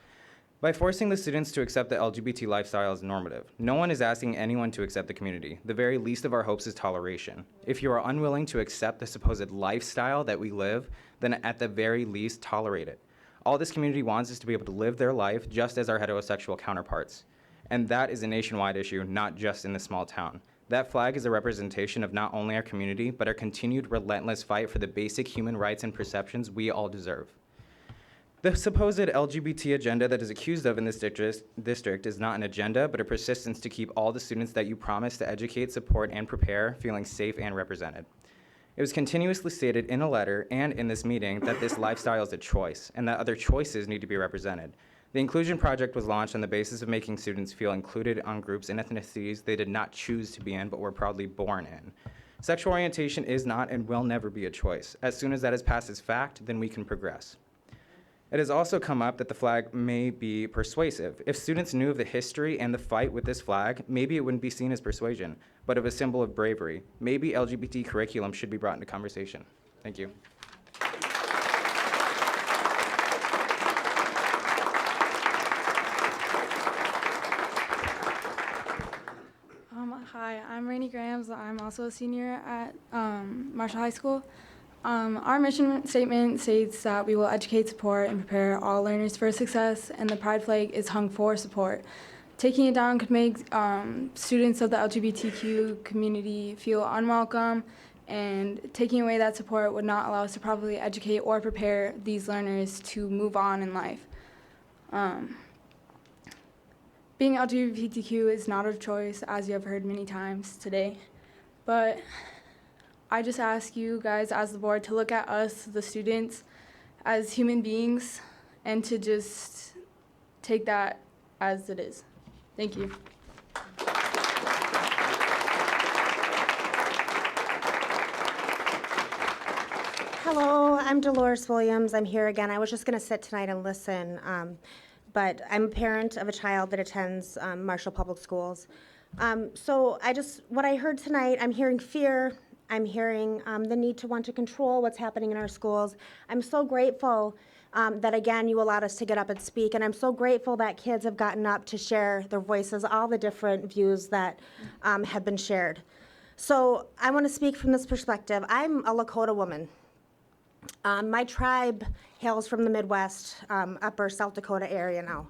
By forcing the students to accept the LGBT lifestyle as normative, no one is asking anyone to accept the community. The very least of our hopes is toleration. If you are unwilling to accept the supposed lifestyle that we live, then at the very least, tolerate it. All this community wants is to be able to live their life just as our heterosexual counterparts. And that is a nationwide issue, not just in the small town. That flag is a representation of not only our community, but our continued relentless fight for the basic human rights and perceptions we all deserve. The supposed LGBT agenda that is accused of in this district is not an agenda, but a persistence to keep all the students that you promise to educate, support, and prepare feeling safe and represented. It was continuously stated in a letter and in this meeting that this lifestyle is a choice, and that other choices need to be represented. The Inclusion Project was launched on the basis of making students feel included on groups and ethnicities they did not choose to be in, but were proudly born in. Sexual orientation is not and will never be a choice. As soon as that is passed as fact, then we can progress. It has also come up that the flag may be persuasive. If students knew of the history and the fight with this flag, maybe it wouldn't be seen as persuasion, but of a symbol of bravery. Maybe LGBT curriculum should be brought into conversation. Thank you. Hi, I'm Rainey Grahams. I'm also a senior at Marshall High School. Our mission statement states that we will educate, support, and prepare all learners for success, and the pride flag is hung for support. Taking it down could make students of the LGBTQ community feel unwelcome, and taking away that support would not allow us to properly educate or prepare these learners to move on in life. Being LGBTQ is not a choice, as you have heard many times today, but I just ask you guys as the board to look at us, the students, as human beings, and to just take that as it is. Thank you. Hello, I'm Dolores Williams. I'm here again. I was just going to sit tonight and listen, but I'm a parent of a child that attends Marshall Public Schools. So what I heard tonight, I'm hearing fear. I'm hearing the need to want to control what's happening in our schools. I'm so grateful that, again, you allowed us to get up and speak, and I'm so grateful that kids have gotten up to share their voices, all the different views that have been shared. So I want to speak from this perspective. I'm a Lakota woman. My tribe hails from the Midwest, upper South Dakota area now.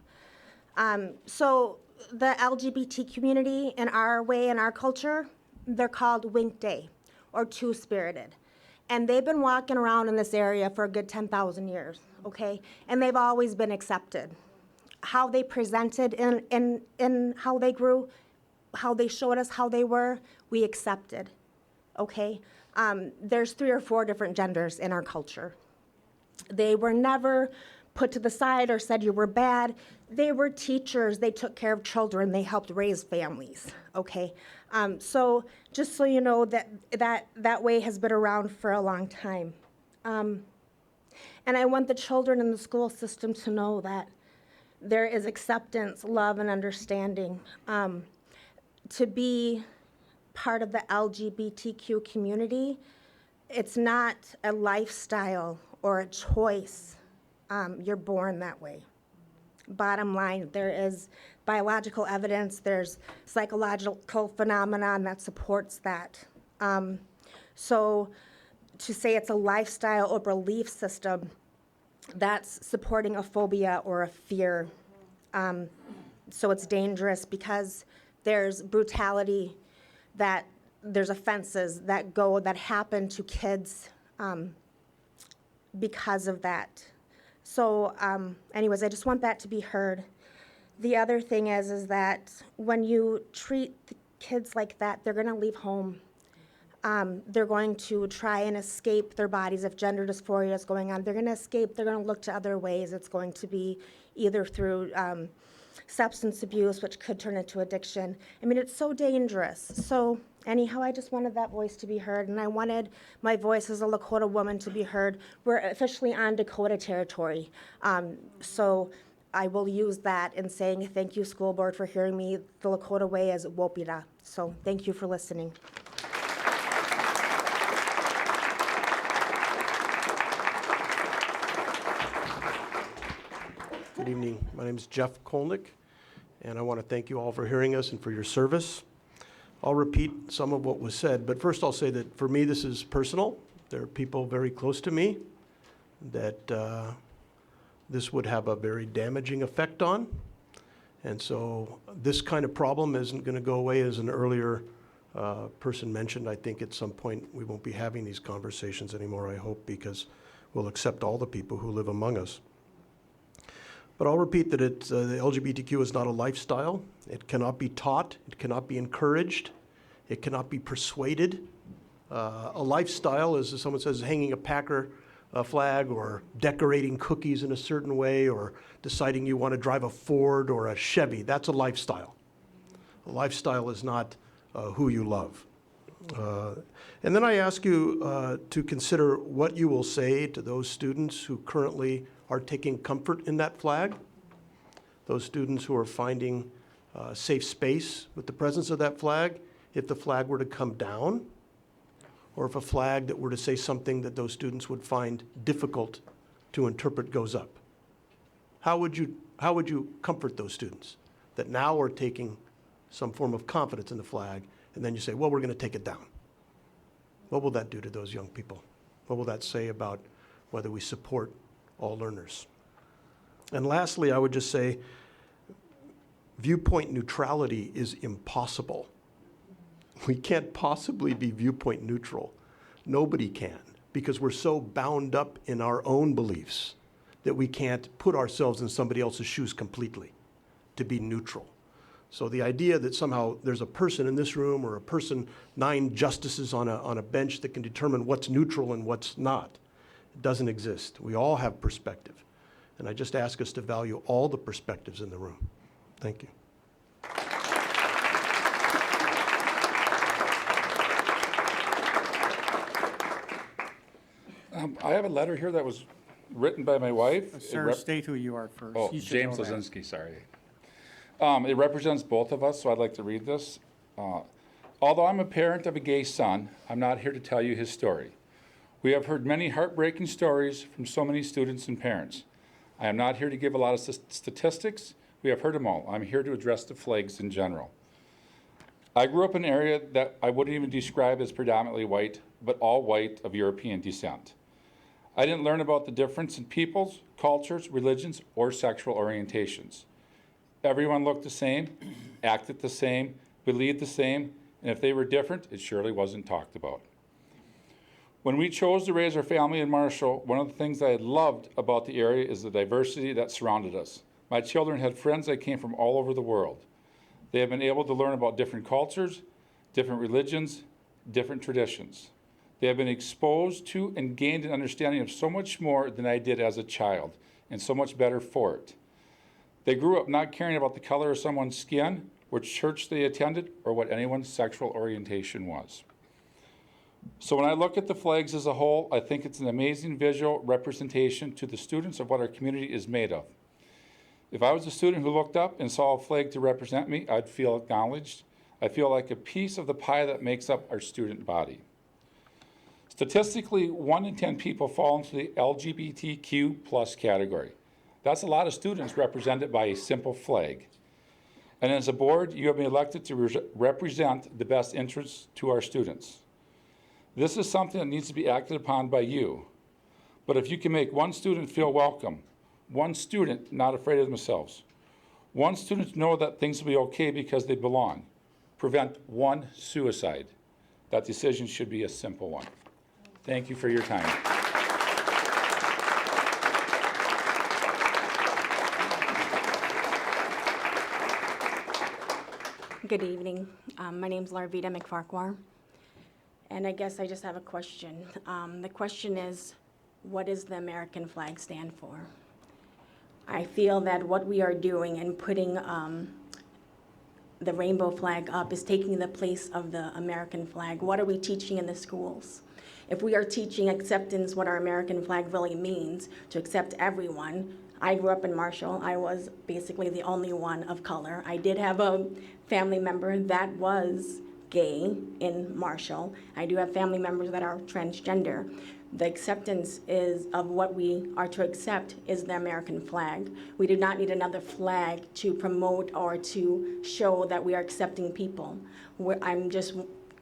So the LGBT community in our way, in our culture, they're called Wink Day, or Two-Spirited. And they've been walking around in this area for a good 10,000 years, okay? And they've always been accepted. How they presented in how they grew, how they showed us how they were, we accepted, okay? There's 3 or 4 different genders in our culture. They were never put to the side or said you were bad. They were teachers. They took care of children. They helped raise families, okay? So just so you know, that way has been around for a long time. And I want the children in the school system to know that there is acceptance, love, and understanding. To be part of the LGBTQ community, it's not a lifestyle or a choice. You're born that way. Bottom line, there is biological evidence, there's psychological phenomenon that supports that. So to say it's a lifestyle or belief system, that's supporting a phobia or a fear. So it's dangerous because there's brutality, that there's offenses that happen to kids because of that. So anyways, I just want that to be heard. The other thing is that when you treat the kids like that, they're gonna leave home. They're going to try and escape their bodies. If gender dysphoria is going on, they're gonna escape, they're gonna look to other ways. It's going to be either through substance abuse, which could turn into addiction. I mean, it's so dangerous. So anyhow, I just wanted that voice to be heard, and I wanted my voice as a Lakota woman to be heard. We're officially on Dakota territory. So I will use that in saying thank you, school board, for hearing me. The Lakota way is Wopida. So thank you for listening. Good evening. My name is Jeff Kolnick, and I want to thank you all for hearing us and for your service. I'll repeat some of what was said, but first I'll say that for me this is personal. There are people very close to me that this would have a very damaging effect on. And so this kind of problem isn't going to go away, as an earlier person mentioned. I think at some point we won't be having these conversations anymore, I hope, because we'll accept all the people who live among us. But I'll repeat that the LGBTQ is not a lifestyle. It cannot be taught. It cannot be encouraged. It cannot be persuaded. A lifestyle is, as someone says, hanging a Packer flag or decorating cookies in a certain way or deciding you want to drive a Ford or a Chevy. That's a lifestyle. A lifestyle is not who you love. And then I ask you to consider what you will say to those students who currently are taking comfort in that flag, those students who are finding safe space with the presence of that flag, if the flag were to come down, or if a flag that were to say something that those students would find difficult to interpret goes up. How would you comfort those students that now are taking some form of confidence in the flag, and then you say, well, we're going to take it down? What will that do to those young people? What will that say about whether we support all learners? And lastly, I would just say viewpoint neutrality is impossible. We can't possibly be viewpoint neutral. Nobody can, because we're so bound up in our own beliefs that we can't put ourselves in somebody else's shoes completely to be neutral. So the idea that somehow there's a person in this room or a person, 9 justices on a bench that can determine what's neutral and what's not, it doesn't exist. We all have perspective. And I just ask us to value all the perspectives in the room. Thank you. I have a letter here that was written by my wife. Sir, state who you are first. Oh, You should James know that. Lozinski, sorry. It represents both of us, so I'd like to read this. Although I'm a parent of a gay son, I'm not here to tell you his story. We have heard many heartbreaking stories from so many students and parents. I am not here to give a lot of statistics. We have heard them all. I'm here to address the flags in general. I grew up in an area that I wouldn't even describe as predominantly white, but all white of European descent. I didn't learn about the difference in peoples, cultures, religions, or sexual orientations. Everyone looked the same, acted the same, believed the same, and if they were different, it surely wasn't talked about. When we chose to raise our family in Marshall, one of the things I loved about the area is the diversity that surrounded us. My children had friends that came from all over the world. They have been able to learn about different cultures, different religions, different traditions. They have been exposed to and gained an understanding of so much more than I did as a child, and so much better for it. They grew up not caring about the color of someone's skin, which church they attended, or what anyone's sexual orientation was. So when I look at the flags as a whole, I think it's an amazing visual representation to the students of what our community is made of. If I was a student who looked up and saw a flag to represent me, I'd feel acknowledged. I feel like a piece of the pie that makes up our student body. Statistically, 1 in 10 people fall into the LGBTQ plus category. That's a lot of students represented by a simple flag. And as a board, you have been elected to represent the best interests to our students. This is something that needs to be acted upon by you. But if you can make one student feel welcome, one student not afraid of themselves, one student know that things will be okay because they belong, prevent one suicide, that decision should be a simple one. Thank you for your time. Good evening. My name's larva Demick Farquhar. And I guess I just have a question. The question is, what does the American flag stand for? I feel that what we are doing and putting the rainbow flag up is taking the place of the American flag. What are we teaching in the schools? If we are teaching acceptance, what our American flag really means, to accept everyone. I grew up in Marshall. I was basically the only one of color. I did have a family member that was gay in Marshall. I do have family members that are transgender. The acceptance is of what we are to accept is the American flag. We do not need another flag to promote or to show that we are accepting people.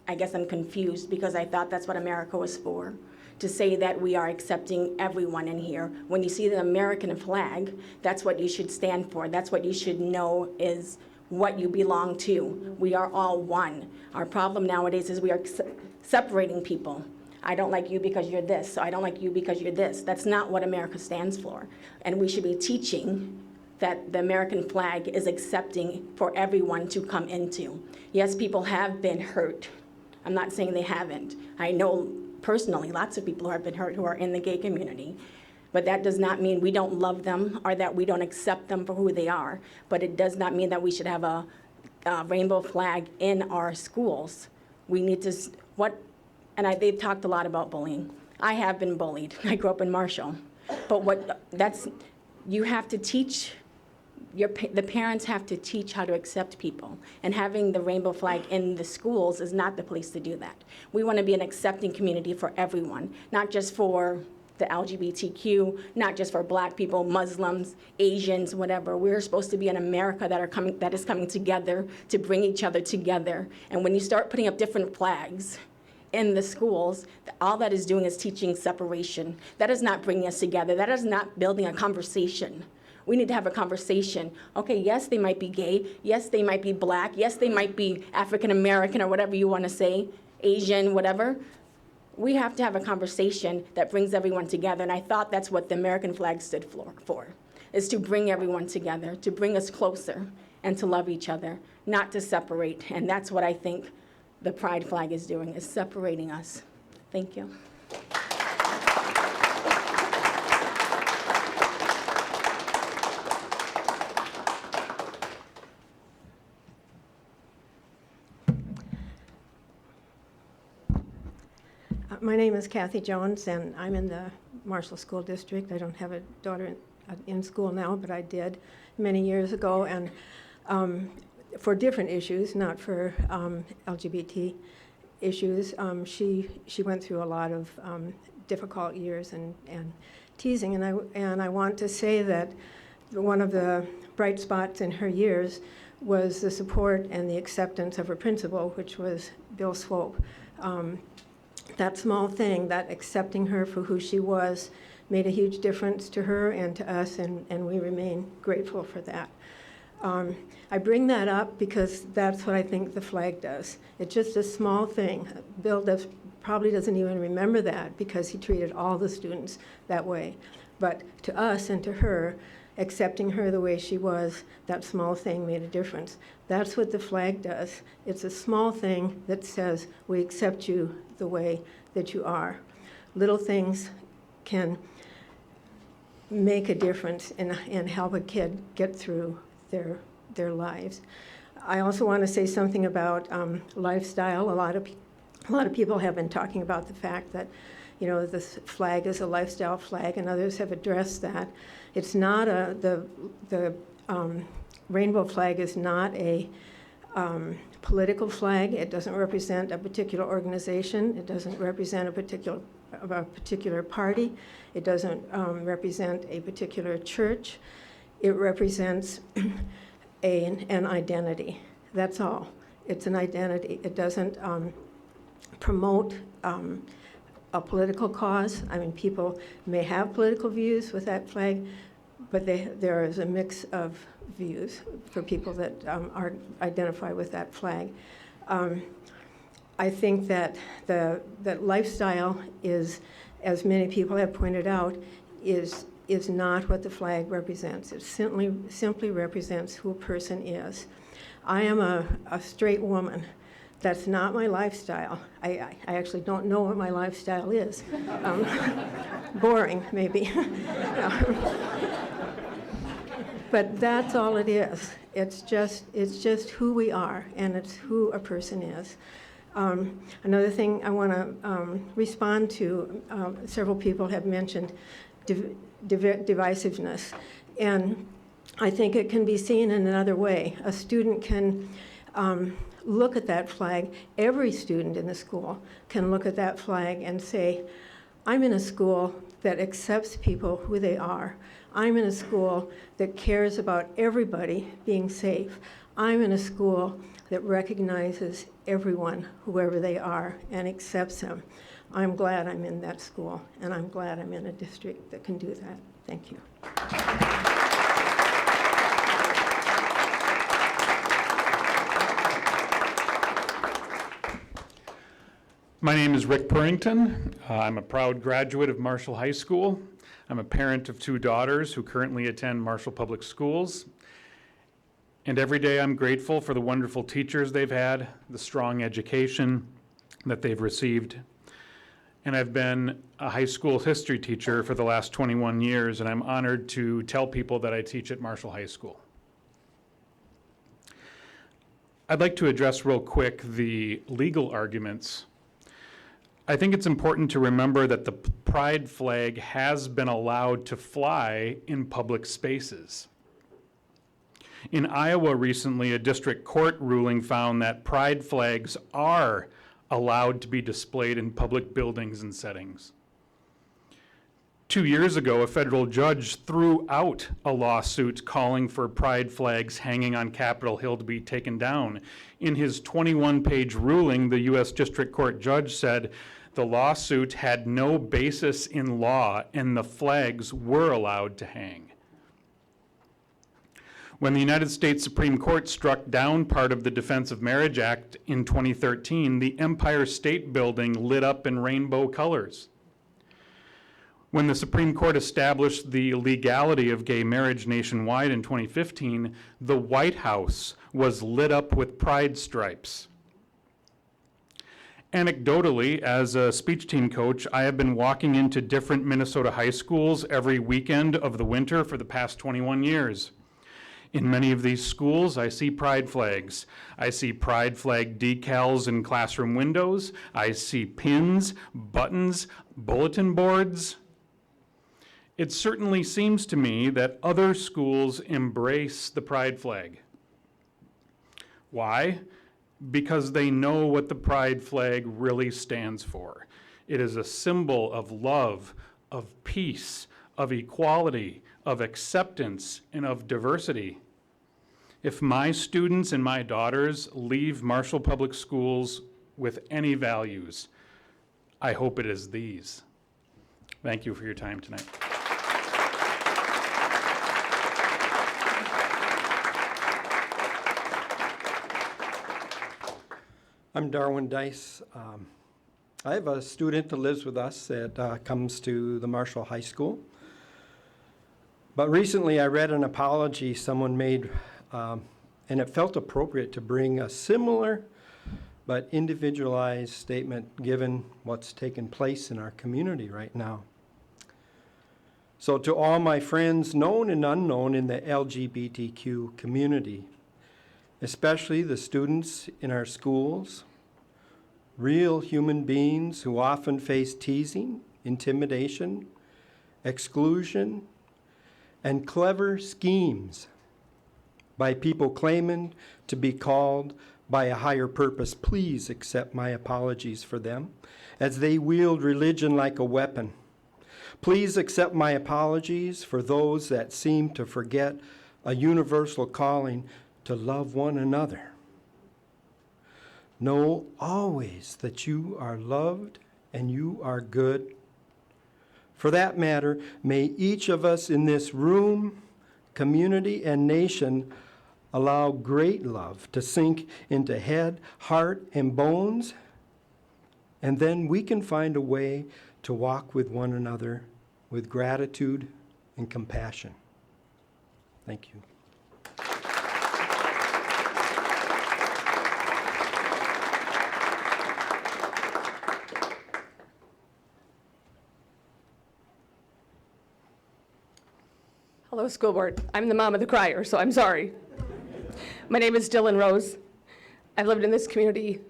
I guess I'm confused because I thought that's what America was for, to say that we are accepting everyone in here. When you see the American flag, that's what you should stand for. That's what you should know is what you belong to. We are all one. Our problem nowadays is we are separating people. I don't like you because you're this, so I don't like you because you're this. That's not what America stands for. And we should be teaching that the American flag is accepting for everyone to come into. Yes, people have been hurt. I'm not saying they haven't. I know personally lots of people who have been hurt who are in the gay community. But that does not mean we don't love them or that we don't accept them for who they are. But it does not mean that we should have a rainbow flag in our schools. We need to, they've talked a lot about bullying. I have been bullied. I grew up in Marshall. But you have to teach, the parents have to teach how to accept people. And having the rainbow flag in the schools is not the place to do that. We want to be an accepting community for everyone, not just for the LGBTQ, not just for Black people, Muslims, Asians, whatever. We're supposed to be an America that is coming together to bring each other together. And when you start putting up different flags in the schools, all that is doing is teaching separation. That is not bringing us together. That is not building a conversation. We need to have a conversation. Okay, yes, they might be gay. Yes, they might be Black. Yes, they might be African American or whatever you want to say, Asian, whatever. We have to have a conversation that brings everyone together, and I thought that's what the American flag stood for, is to bring everyone together, to bring us closer, and to love each other, not to separate. And that's what I think the pride flag is doing, is separating us. Thank you. My name is Kathy Jones, and I'm in the Marshall School District. I don't have a daughter in school now, but I did many years ago, and for different issues, not for LGBT issues. She went through a lot of difficult years and teasing, and I want to say that one of the bright spots in her years was the support and the acceptance of her principal, which was Bill Swope. That small thing, that accepting her for who she was, made a huge difference to her and to us, and we remain grateful for that. I bring that up because that's what I think the flag does. It's just a small thing. Bill probably doesn't even remember that because he treated all the students that way. But to us and to her, accepting her the way she was, that small thing made a difference. That's what the flag does. It's a small thing that says, we accept you the way that you are. Little things can make a difference and help a kid get through their lives. I also want to say something about lifestyle. A lot of people have been talking about the fact that, you know, this flag is a lifestyle flag, and others have addressed that. It's not the rainbow flag is not a political flag. It doesn't represent a particular organization. It doesn't represent a particular party. It doesn't represent a particular church. It represents an identity. That's all. It's an identity. It doesn't promote a political cause. I mean, people may have political views with that flag, but there is a mix of views for people that identify with that flag. I think that that lifestyle is, as many people have pointed out, is not what the flag represents. It simply represents who a person is. I am a straight woman. That's not my lifestyle. I actually don't know what my lifestyle is. Boring, maybe. But that's all it is. It's just who we are, and it's who a person is. Another thing I want to respond to, several people have mentioned divisiveness, and I think it can be seen in another way. A student can look at that flag. Every student in the school can look at that flag and say, I'm in a school that accepts people who they are. I'm in a school that cares about everybody being safe. I'm in a school that recognizes everyone, whoever they are, and accepts them. I'm glad I'm in that school, and I'm glad I'm in a district that can do that. Thank you. My name is Rick Purrington. I'm a proud graduate of Marshall High School. I'm a parent of 2 daughters who currently attend Marshall Public Schools. And every day I'm grateful for the wonderful teachers they've had, the strong education that they've received. And I've been a high school history teacher for the last 21 years, and I'm honored to tell people that I teach at Marshall High School. I'd like to address real quick the legal arguments. I think it's important to remember that the pride flag has been allowed to fly in public spaces. In Iowa recently, a district court ruling found that pride flags are allowed to be displayed in public buildings and settings. 2 years ago, a federal judge threw out a lawsuit calling for pride flags hanging on Capitol Hill to be taken down. In his 21-page ruling, the U.S. District Court judge said the lawsuit had no basis in law and the flags were allowed to hang. When the United States Supreme Court struck down part of the Defense of Marriage Act in 2013, the Empire State Building lit up in rainbow colors. When the Supreme Court established the legality of gay marriage nationwide in 2015, the White House was lit up with pride stripes. Anecdotally, as a speech team coach, I have been walking into different Minnesota high schools every weekend of the winter for the past 21 years. In many of these schools, I see pride flags. I see pride flag decals in classroom windows. I see pins, buttons, bulletin boards. It certainly seems to me that other schools embrace the pride flag. Why? Because they know what the pride flag really stands for. It is a symbol of love, of peace, of equality, of acceptance, and of diversity. If my students and my daughters leave Marshall Public Schools with any values, I hope it is these. Thank you for your time tonight. I'm Darwin Dice. I have a student that lives with us that comes to the Marshall High School. But recently I read an apology someone made, and it felt appropriate to bring a similar but individualized statement given what's taken place in our community right now. So to all my friends, known and unknown in the LGBTQ community, especially the students in our schools, real human beings who often face teasing, intimidation, exclusion, and clever schemes by people claiming to be called by a higher purpose, please accept my apologies for them, as they wield religion like a weapon. Please accept my apologies for those that seem to forget a universal calling to love one another. Know always that you are loved and you are good. For that matter, may each of us in this room, community, and nation allow great love to sink into head, heart, and bones, and then we can find a way to walk with one another with gratitude and compassion. Thank you. Hello, school board. I'm the mom of the crier, so I'm sorry. My name is Dylan Rose. I've lived in this community,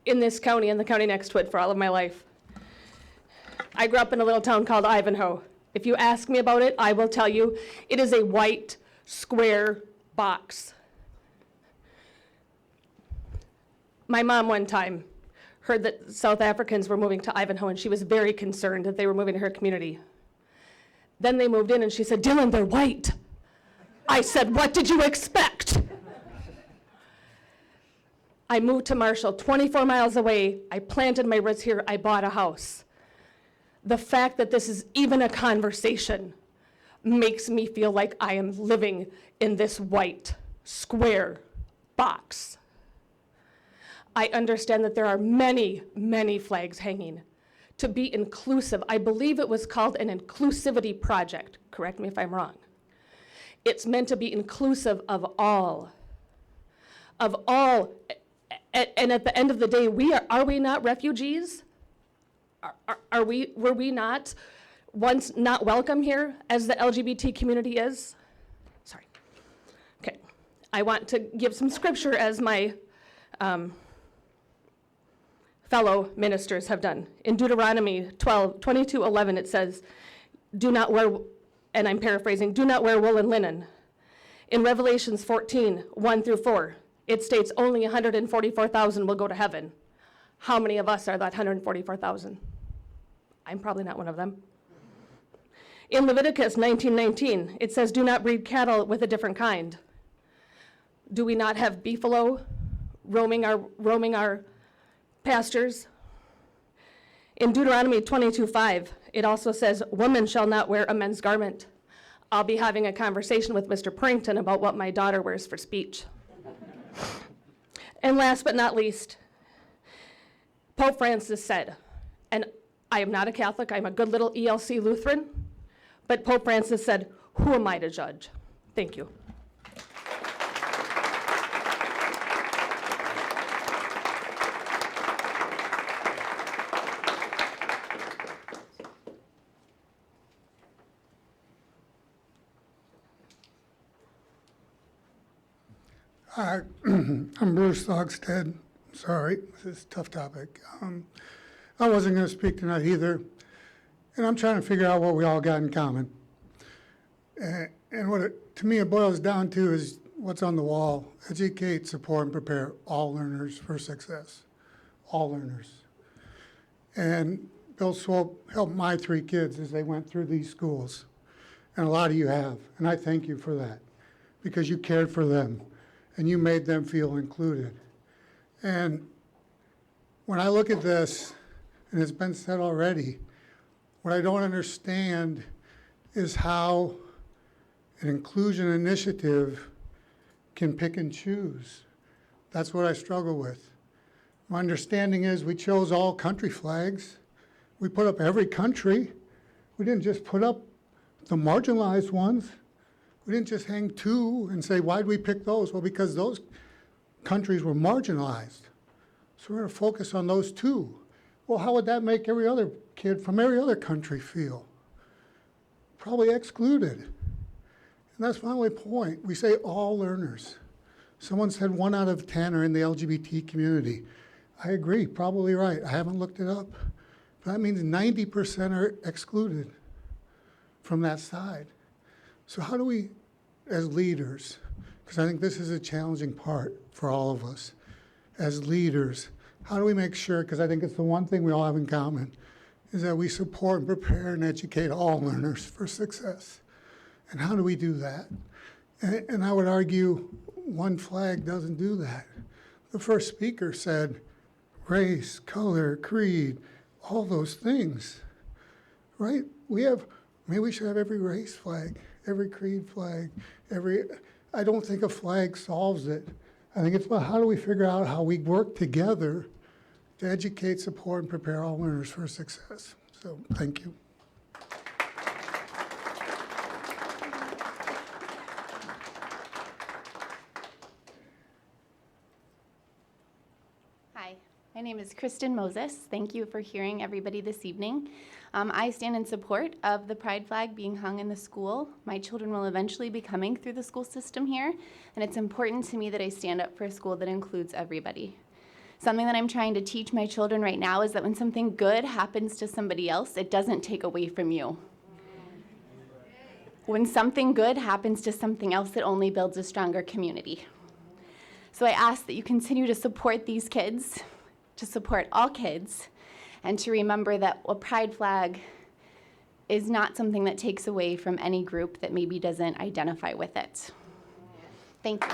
in this county, and the county next to it for all of my life. I grew up in a little town called Ivanhoe. If you ask me about it, I will tell you it is a white, square box. My mom one time heard that South Africans were moving to Ivanhoe, and she was very concerned that they were moving to her community. Then they moved in, and she said, "Dylan, they're white." I said, "What did you expect?" I moved to Marshall, 24 miles away. I planted my roots here. I bought a house. The fact that this is even a conversation makes me feel like I am living in this white, square box. I understand that there are many, many flags hanging. To be inclusive, I believe it was called an inclusivity project. Correct me if I'm wrong. It's meant to be inclusive of all. Of all. And at the end of the day, are we not refugees? Were we not once not welcome here as the LGBT community is? Sorry. Okay. I want to give some scripture as my fellow ministers have done. In Deuteronomy 22:11, it says, do not wear, and I'm paraphrasing, do not wear wool and linen. In Revelations 14:1-4, it states only 144,000 will go to heaven. How many of us are that 144,000? I'm probably not one of them. In Leviticus 19:19, it says, do not breed cattle with a different kind. Do we not have beefalo roaming our pastures? In Deuteronomy 22:5, it also says, women shall not wear a men's garment. I'll be having a conversation with Mr. Printin about what my daughter wears for speech. And last but not least, Pope Francis said, and I am not a Catholic, I'm a good little ELC Lutheran, but Pope Francis said, who am I to judge? Thank you. Hi, I'm Bruce Thogstead. Sorry, this is a tough topic. I wasn't going to speak tonight either, and I'm trying to figure out what we all got in common. And what to me it boils down to is what's on the wall: educate, support, and prepare all learners for success. All learners. And Bill Swope helped my 3 kids as they went through these schools, and a lot of you have, and I thank you for that, because you cared for them. And you made them feel included. And when I look at this, and it's been said already, what I don't understand is how an inclusion initiative can pick and choose. That's what I struggle with. My understanding is we chose all country flags. We put up every country. We didn't just put up the marginalized ones. We didn't just hang 2 and say, why'd we pick those? Well, because those countries were marginalized. So we're going to focus on those 2. Well, how would that make every other kid from every other country feel? probably excluded. And that's my only point. We say all learners. Someone said 1 out of 10 are in the LGBT community. I agree, probably right. I haven't looked it up. But that means 90% are excluded from that side. So how do we, as leaders, because I think this is a challenging part for all of us, as leaders, how do we make sure, because I think it's the one thing we all have in common, is that we support and prepare and educate all learners for success. And how do we do that? And I would argue one flag doesn't do that. The first speaker said race, color, creed, all those things, right? Maybe we should have every race flag, every creed flag, I don't think a flag solves it. I think it's about how do we figure out how we work together to educate, support, and prepare all learners for success. So, thank you. Hi, my name is Kristen Moses. Thank you for hearing everybody this evening. I stand in support of the pride flag being hung in the school. My children will eventually be coming through the school system here, and it's important to me that I stand up for a school that includes everybody. Something that I'm trying to teach my children right now is that when something good happens to somebody else, it doesn't take away from you. When something good happens to something else, it only builds a stronger community. So I ask that you continue to support these kids, to support all kids, and to remember that a pride flag is not something that takes away from any group that maybe doesn't identify with it. Thank you.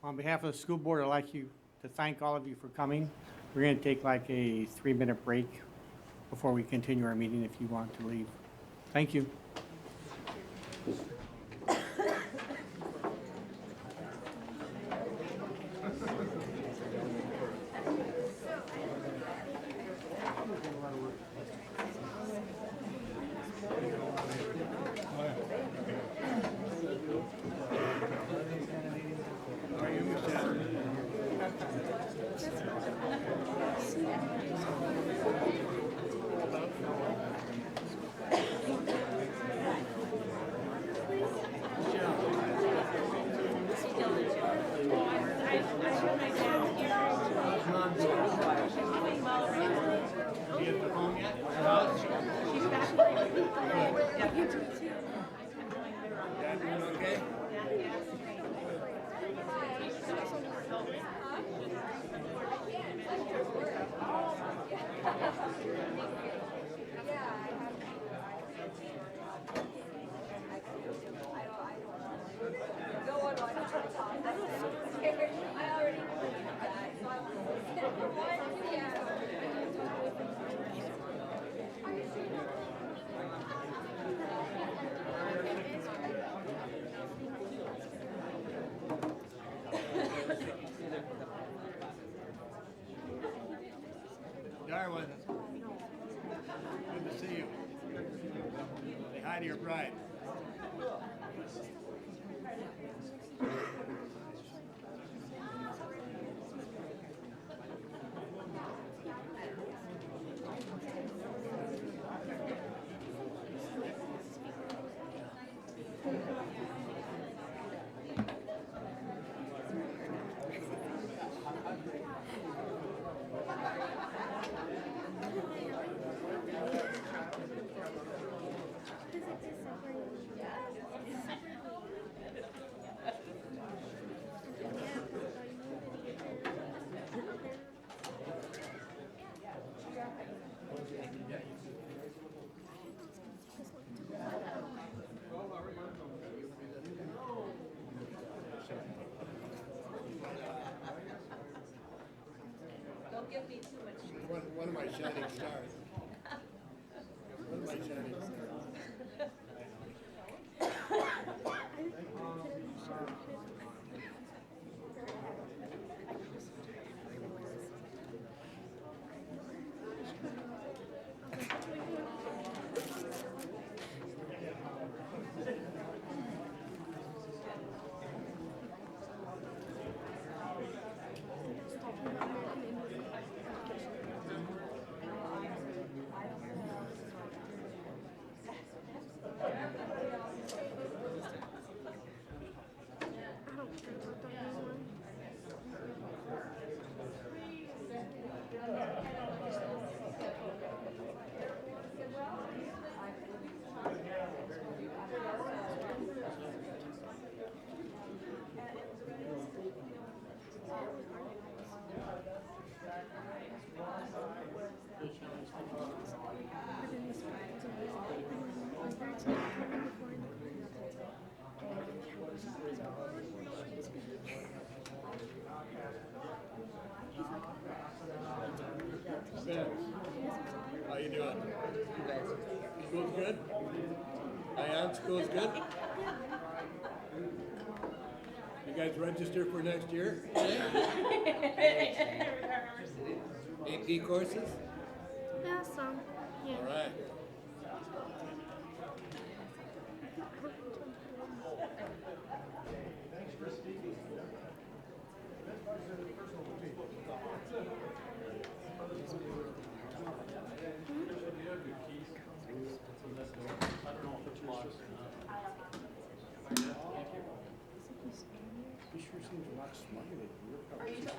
On behalf of the school board, I'd like to thank all of you for coming. We're going to take like a 3-minute break before we continue our meeting if you want to leave. Thank you. Darwin, good to see you. Say hi to your bride. One of my shining stars. One of my shining stars. you doing? School's good? Diane, school's good? You guys register for next year? AP courses? Yeah, some. Yeah. All right.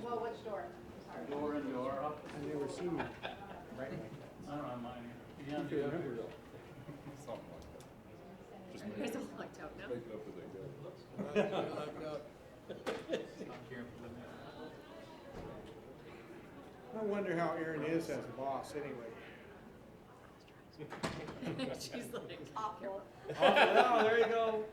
Well, which door? Door and door up. I've never seen you. Right. I don't know mine. You can remember though. Something like that. Just You guys all locked out now? make it up as I go. I wonder how Erin is as a boss anyway. She's like, awful. Oh, there you go.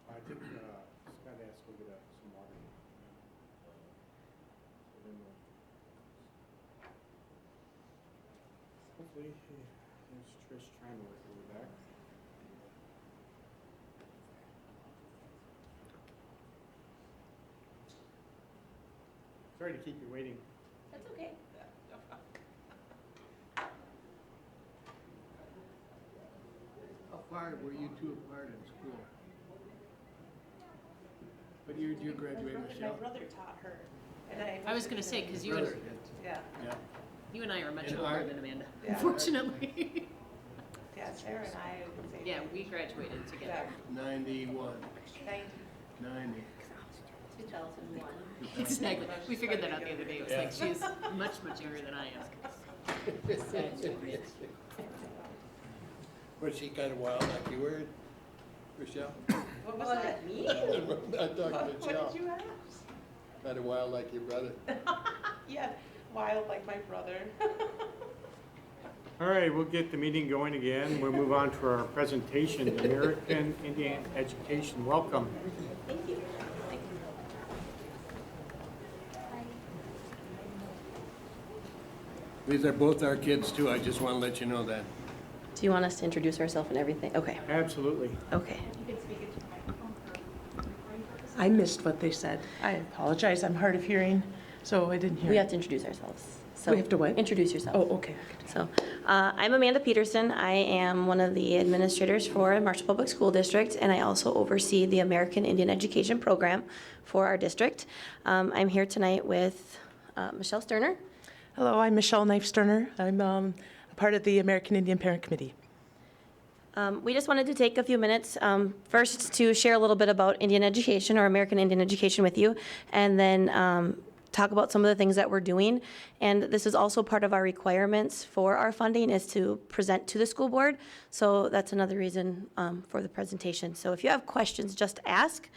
I think Scott asked to get some water. So then hopefully, there's Trish trying to work her way back. Sorry to keep you waiting. That's okay. How far were you two apart in school? What year did you graduate, Michelle? My brother taught her. And I was gonna say, because you and, Yeah. Yeah. you and I are much And older art. than Amanda, Yeah. unfortunately. Yeah, Sarah and I would say. Yeah, we graduated together. 91. 90. 2001. Exactly. We figured that out the other day. It was like, she's much, much younger than I am. Was she kind of wild like you were, Michelle? What was that mean? I'm talking to What Michelle. did you ask? Kind of wild like your brother. Yeah, wild like my brother. All right, we'll get the meeting going again. We'll move on to our presentation, American Indian Education. Welcome. Thank you. These are both our kids too, I just want to let you know that. Do you want us to introduce ourselves and everything? Okay. Absolutely. Okay. I missed what they said. I apologize. I'm hard of hearing, so I didn't hear. We have to introduce ourselves. So We have to what? Introduce yourself. Oh, okay. So, I'm Amanda Peterson. I am one of the administrators for Marshall Public School District, and I also oversee the American Indian Education Program for our district. I'm here tonight with Michelle Sterner. Hello, I'm Michelle Knife-Sterner. I'm a part of the American Indian Parent Committee. We just wanted to take a few minutes, first to share a little bit about Indian education or American Indian education with you, and then talk about some of the things that we're doing. And this is also part of our requirements for our funding is to present to the school board. So that's another reason for the presentation. So if you have questions, just ask.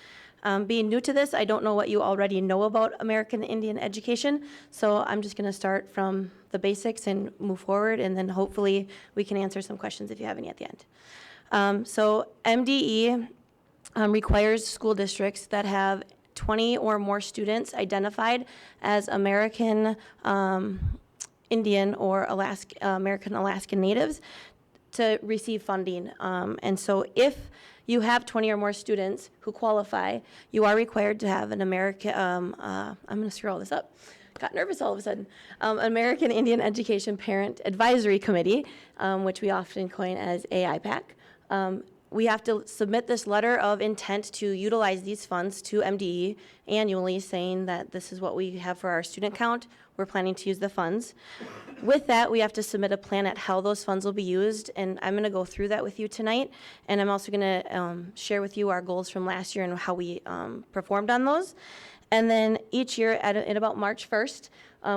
Being new to this, I don't know what you already know about American Indian education, so I'm just going to start from the basics and move forward, and then hopefully we can answer some questions if you have any at the end. So MDE requires school districts that have 20 or more students identified as American Indian or American Alaskan Natives to receive funding. And so if you have 20 or more students who qualify, you are required to have an American, I'm going to screw all this up. Got nervous all of a sudden. American Indian Education Parent Advisory Committee, which we often coin as AIPAC. We have to submit this letter of intent to utilize these funds to MDE annually, saying that this is what we have for our student count. We're planning to use the funds. With that, we have to submit a plan at how those funds will be used, and I'm going to go through that with you tonight. And I'm also going to share with you our goals from last year and how we performed on those. And then each year at about March 1st,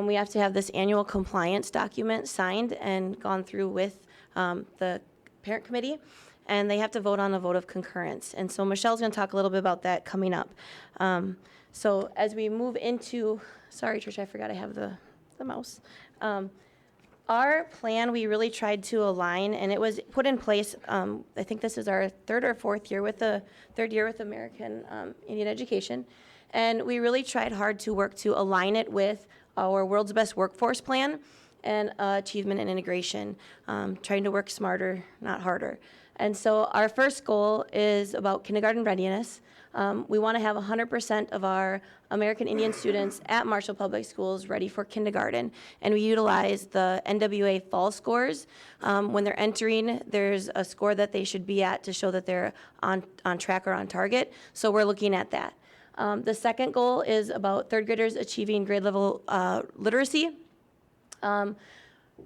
we have to have this annual compliance document signed and gone through with the parent committee. And they have to vote on a vote of concurrence. And so Michelle's going to talk a little bit about that coming up. So as we move into, sorry, Trish, I forgot I have the mouse. Our plan, we really tried to align, and it was put in place, I think this is our third year with American Indian Education. And we really tried hard to work to align it with our World's Best Workforce Plan and achievement and integration, trying to work smarter, not harder. And so our first goal is about kindergarten readiness. We want to have 100% of our American Indian students at Marshall Public Schools ready for kindergarten. And we utilize the NWA fall scores. When they're entering, there's a score that they should be at to show that they're on track or on target. So we're looking at that. The second goal is about third graders achieving grade level literacy.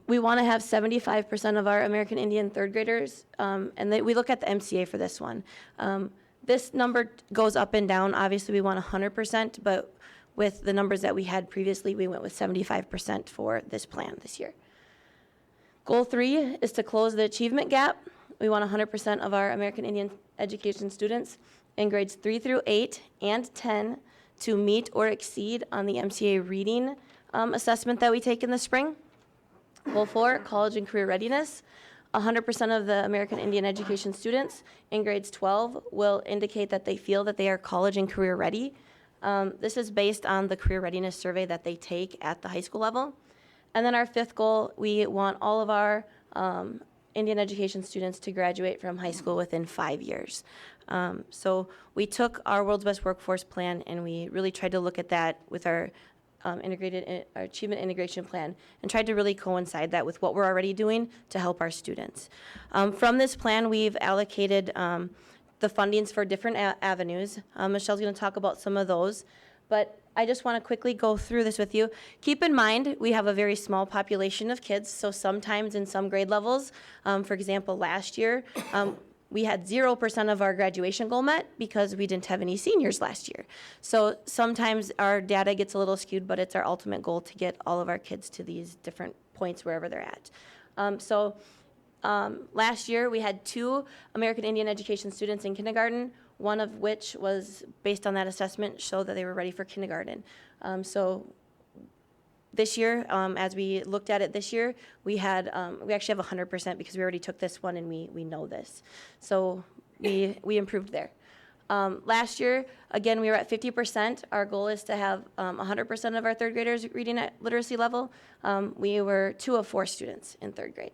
We want to have 75% of our American Indian third graders, and we look at the MCA for this one. This number goes up and down. Obviously, we want 100%, but with the numbers that we had previously, we went with 75% for this plan this year. Goal 3 is to close the achievement gap. We want 100% of our American Indian education students in grades 3 through 8 and 10 to meet or exceed on the MCA reading assessment that we take in the spring. Goal 4, college and career readiness. 100% of the American Indian education students in grades 12 will indicate that they feel that they are college and career ready. This is based on the career readiness survey that they take at the high school level. And then our 5th goal, we want all of our Indian education students to graduate from high school within 5 years. So we took our World's Best Workforce Plan and we really tried to look at that with our our achievement integration plan and tried to really coincide that with what we're already doing to help our students. From this plan, we've allocated the fundings for different avenues. Michelle's going to talk about some of those, but I just want to quickly go through this with you. Keep in mind, we have a very small population of kids, so sometimes in some grade levels, for example, last year, we had 0% of our graduation goal met because we didn't have any seniors last year. So sometimes our data gets a little skewed, but it's our ultimate goal to get all of our kids to these different points wherever they're at. Last year we had 2 American Indian education students in kindergarten, one of which was based on that assessment showed that they were ready for kindergarten. This year, as we looked at it this year, we actually have 100% because we already took this one and we know this. So we improved there. Last year, again, we were at 50%. Our goal is to have 100% of our third graders reading at literacy level. We were 2 of 4 students in third grade.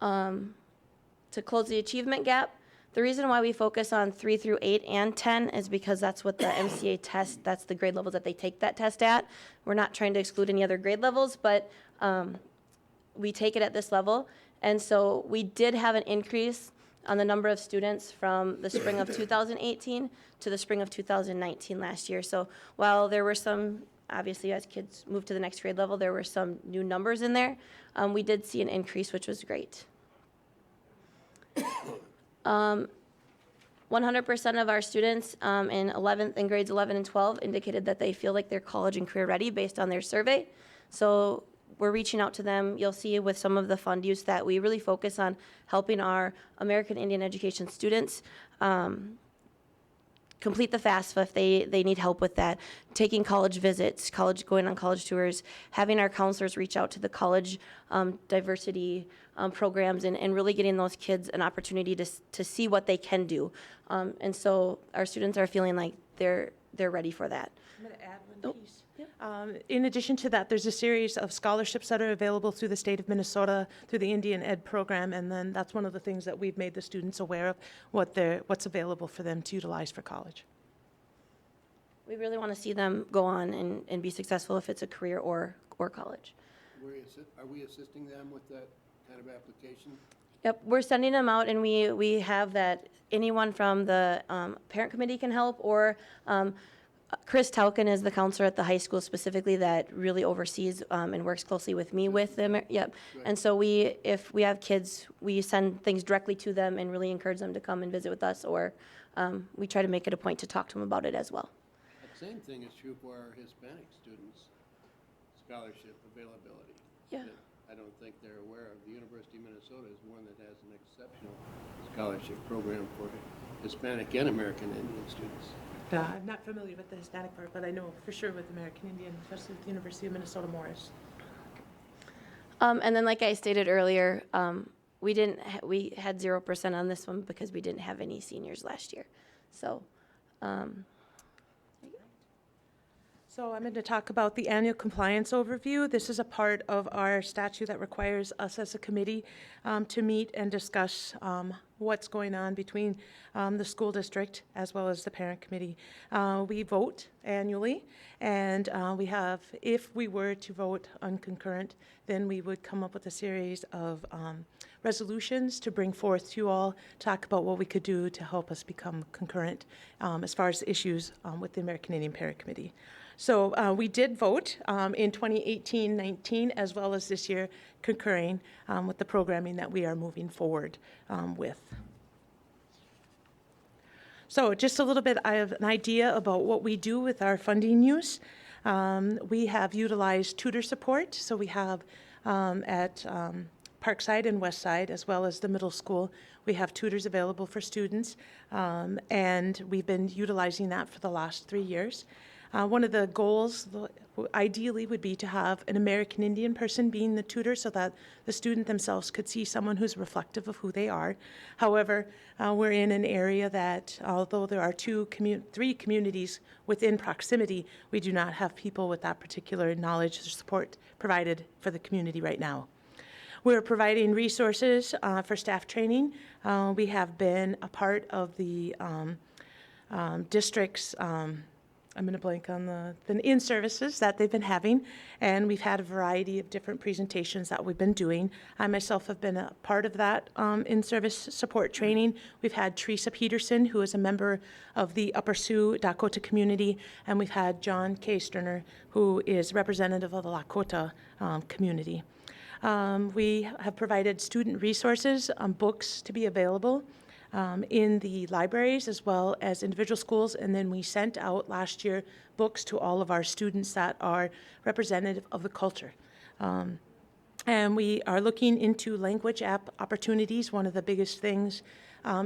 To close the achievement gap, the reason why we focus on 3 through 8 and 10 is because that's what the MCA test, that's the grade levels that they take that test at. We're not trying to exclude any other grade levels, but we take it at this level. And so we did have an increase on the number of students from the spring of 2018 to the spring of 2019 last year. So while there were some, obviously as kids move to the next grade level, there were some new numbers in there, we did see an increase, which was great. 100% of our students in grades 11 and 12 indicated that they feel like they're college and career ready based on their survey. So we're reaching out to them. You'll see with some of the fund use that we really focus on helping our American Indian education students complete the FAFSA if they need help with that, taking college visits, going on college tours, having our counselors reach out to the college diversity programs, and really getting those kids an opportunity to see what they can do. And so our students are feeling like they're ready for that. I'm going to add one piece. In addition to that, there's a series of scholarships that are available through the state of Minnesota through the Indian Ed program, and then that's one of the things that we've made the students aware of, what's available for them to utilize for college. We really want to see them go on and be successful if it's a career or college. Are we assisting them with that kind of application? Yep, we're sending them out, and we have that anyone from the parent committee can help, or Chris Tauken is the counselor at the high school specifically that really oversees and works closely with me with them. Yep. Right. And so if we have kids, we send things directly to them and really encourage them to come and visit with us, or we try to make it a point to talk to them about it as well. That same thing is true for our Hispanic students' scholarship availability. Yeah. I don't think they're aware of. The University of Minnesota is one that has an exceptional scholarship program for Hispanic and American Indian students. I'm not familiar with the Hispanic part, but I know for sure with American Indian, especially with the University of Minnesota Morris. And then, like I stated earlier, we had 0% on this one because we didn't have any seniors last year. So. So I'm going to talk about the annual compliance overview. This is a part of our statute that requires us as a committee to meet and discuss what's going on between the school district as well as the parent committee. We vote annually, and if we were to vote unconcurrent, then we would come up with a series of resolutions to bring forth to you all, talk about what we could do to help us become concurrent as far as issues with the American Indian Parent Committee. So we did vote in 2018-19 as well as this year concurring with the programming that we are moving forward with. So just a little bit, I have an idea about what we do with our funding use. We have utilized tutor support. So we have at Parkside and Westside, as well as the middle school, we have tutors available for students, and we've been utilizing that for the last 3 years. One of the goals, ideally, would be to have an American Indian person being the tutor so that the student themselves could see someone who's reflective of who they are. However, we're in an area that, although there are three communities within proximity, we do not have people with that particular knowledge or support provided for the community right now. We're providing resources for staff training. We have been a part of the district's I'm going to blank on the in-services that they've been having, and we've had a variety of different presentations that we've been doing. I myself have been a part of that in-service support training. We've had Teresa Peterson, who is a member of the Upper Sioux Dakota community, and we've had John K. Sterner, who is representative of the Lakota community. We have provided student resources, books to be available in the libraries as well as individual schools, and then we sent out last year books to all of our students that are representative of the culture. And we are looking into language opportunities. One of the biggest things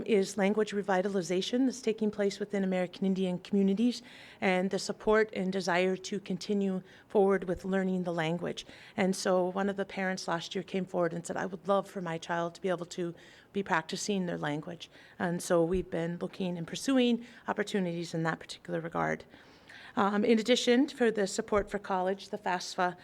is language revitalization that's taking place within American Indian communities, and the support and desire to continue forward with learning the language. And so one of the parents last year came forward and said, I would love for my child to be able to be practicing their language. And so we've been looking and pursuing opportunities in that particular regard. In addition, for the support for college, the FAFSA,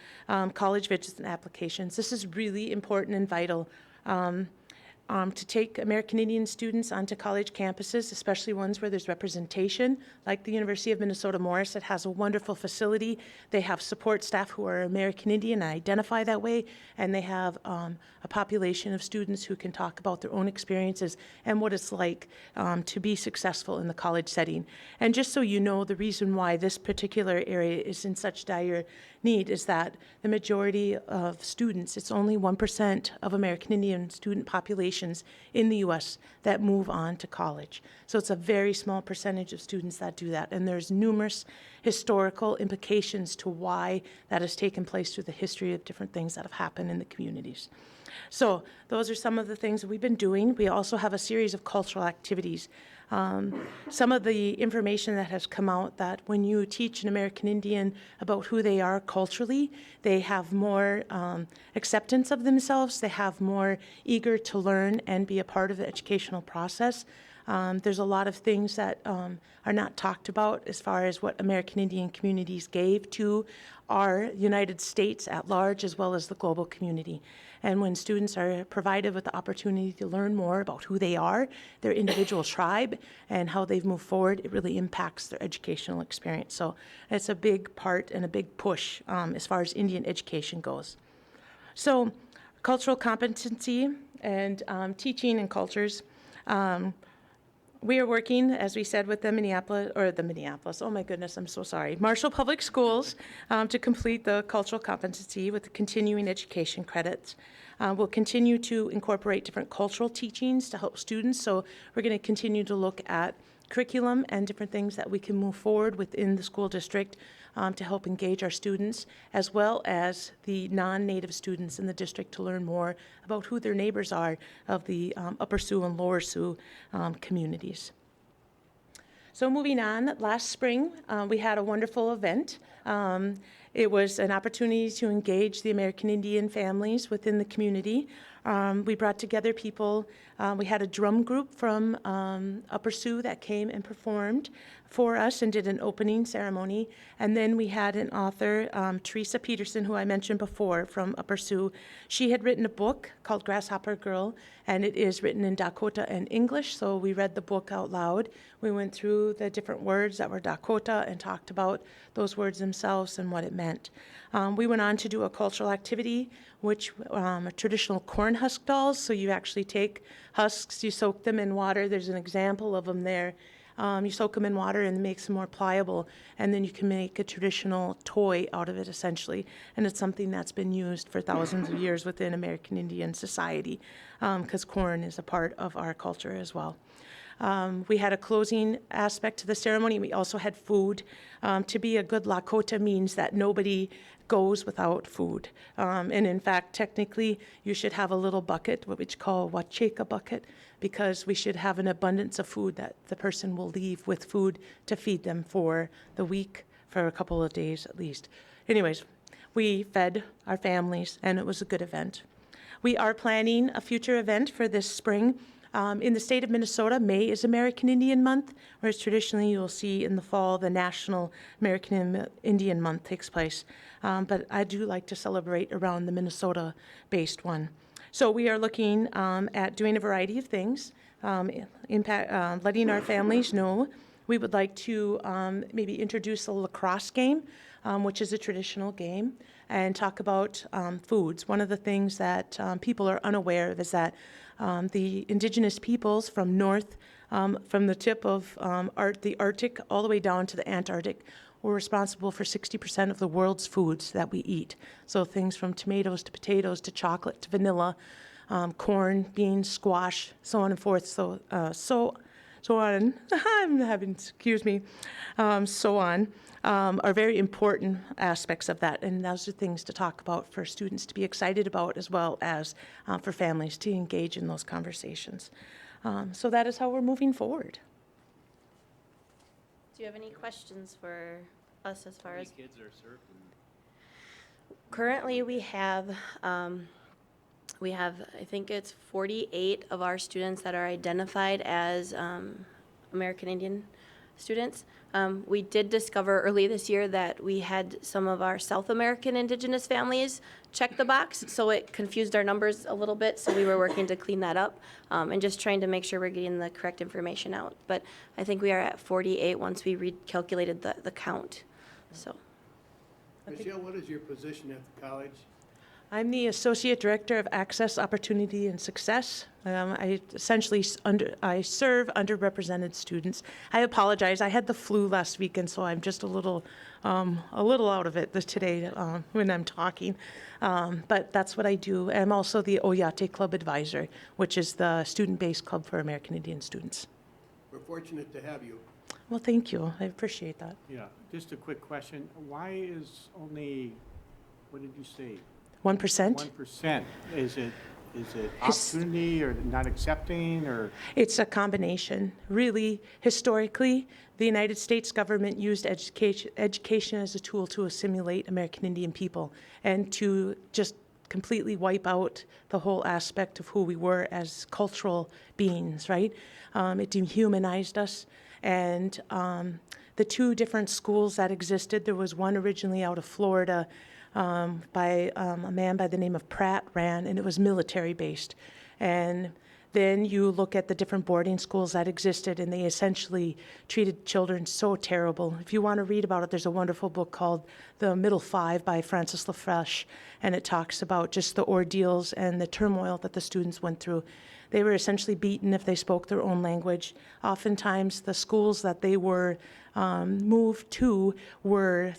college visits and applications, this is really important and vital to take American Indian students onto college campuses, especially ones where there's representation, like the University of Minnesota Morris that has a wonderful facility. They have support staff who are American Indian and identify that way, and they have a population of students who can talk about their own experiences and what it's like to be successful in the college setting. And just so you know, the reason why this particular area is in such dire need is that the majority of students, it's only 1% of American Indian student populations in the U.S. that move on to college. So it's a very small percentage of students that do that, and there's numerous historical implications to why that has taken place through the history of different things that have happened in the communities. So those are some of the things that we've been doing. We also have a series of cultural activities. Some of the information that has come out that when you teach an American Indian about who they are culturally, they have more acceptance of themselves, they have more eager to learn and be a part of the educational process. There's a lot of things that are not talked about as far as what American Indian communities gave to our United States at large, as well as the global community. And when students are provided with the opportunity to learn more about who they are, their individual tribe, and how they've moved forward, it really impacts their educational experience. So it's a big part and a big push as far as Indian education goes. So cultural competency and teaching and cultures. We are working, as we said, with oh my goodness, I'm so sorry, Marshall Public Schools to complete the cultural competency with the continuing education credits. We'll continue to incorporate different cultural teachings to help students. So we're going to continue to look at curriculum and different things that we can move forward within the school district to help engage our students, as well as the non-Native students in the district to learn more about who their neighbors are of the Upper Sioux and Lower Sioux communities. So moving on, last spring, we had a wonderful event. It was an opportunity to engage the American Indian families within the community. We brought together people. We had a drum group from Upper Sioux that came and performed for us and did an opening ceremony. And then we had an author, Teresa Peterson, who I mentioned before, from Upper Sioux. She had written a book called Grasshopper Girl, and it is written in Dakota and English, so we read the book out loud. We went through the different words that were Dakota and talked about those words themselves and what it meant. We went on to do a cultural activity, which traditional corn husk dolls. So you actually take husks, you soak them in water. There's an example of them there. You soak them in water and it makes them more pliable, and then you can make a traditional toy out of it, essentially. And it's something that's been used for thousands of years within American Indian society, because corn is a part of our culture as well. We had a closing aspect to the ceremony. We also had food. To be a good Lakota means that nobody goes without food. And in fact, technically, you should have a little bucket, what we call a wacheka bucket, because we should have an abundance of food that the person will leave with food to feed them for the week, for a couple of days at least. Anyways, we fed our families, and it was a good event. We are planning a future event for this spring. In the state of Minnesota, May is American Indian Month, whereas traditionally you'll see in the fall the National American Indian Month takes place. But I do like to celebrate around the Minnesota-based one. So we are looking at doing a variety of things, letting our families know. We would like to maybe introduce a lacrosse game, which is a traditional game, and talk about foods. One of the things that people are unaware of is that the indigenous peoples from north, from the tip of the Arctic all the way down to the Antarctic, were responsible for 60% of the world's foods that we eat. So things from tomatoes to potatoes to chocolate to vanilla, corn, beans, squash, so on and forth. So on, I'm having, excuse me, so on, are very important aspects of that. And those are things to talk about for students to be excited about, as well as for families to engage in those conversations. So that is how we're moving forward. Do you have any questions for us as far as? How many kids are served? Currently, we have, I think it's 48 of our students that are identified as American Indian students. We did discover early this year that we had some of our South American indigenous families check the box, so it confused our numbers a little bit, so we were working to clean that up and just trying to make sure we're getting the correct information out. But I think we are at 48 once we recalculated the count. So. Michelle, what is your position at the college? I'm the Associate Director of Access, Opportunity, and Success. I essentially I serve underrepresented students. I apologize. I had the flu last weekend, so I'm just a little out of it today when I'm talking. But that's what I do. I'm also the Oyate Club Advisor, which is the student-based club for American Indian students. We're fortunate to have you. Well, thank you. I appreciate that. Yeah, just a quick question. Why is only, what did you say? 1%? 1%. Is it Is it opportunity or not accepting or? It's a combination. Really, historically, the United States government used education as a tool to assimilate American Indian people and to just completely wipe out the whole aspect of who we were as cultural beings, right? It dehumanized us. And the two different schools that existed, there was one originally out of Florida by a man by the name of Pratt ran, and it was military-based. And then you look at the different boarding schools that existed, and they essentially treated children so terrible. If you want to read about it, there's a wonderful book called The Middle Five by Francis Lafreche, and it talks about just the ordeals and the turmoil that the students went through. They were essentially beaten if they spoke their own language. Oftentimes, the schools that they were moved to were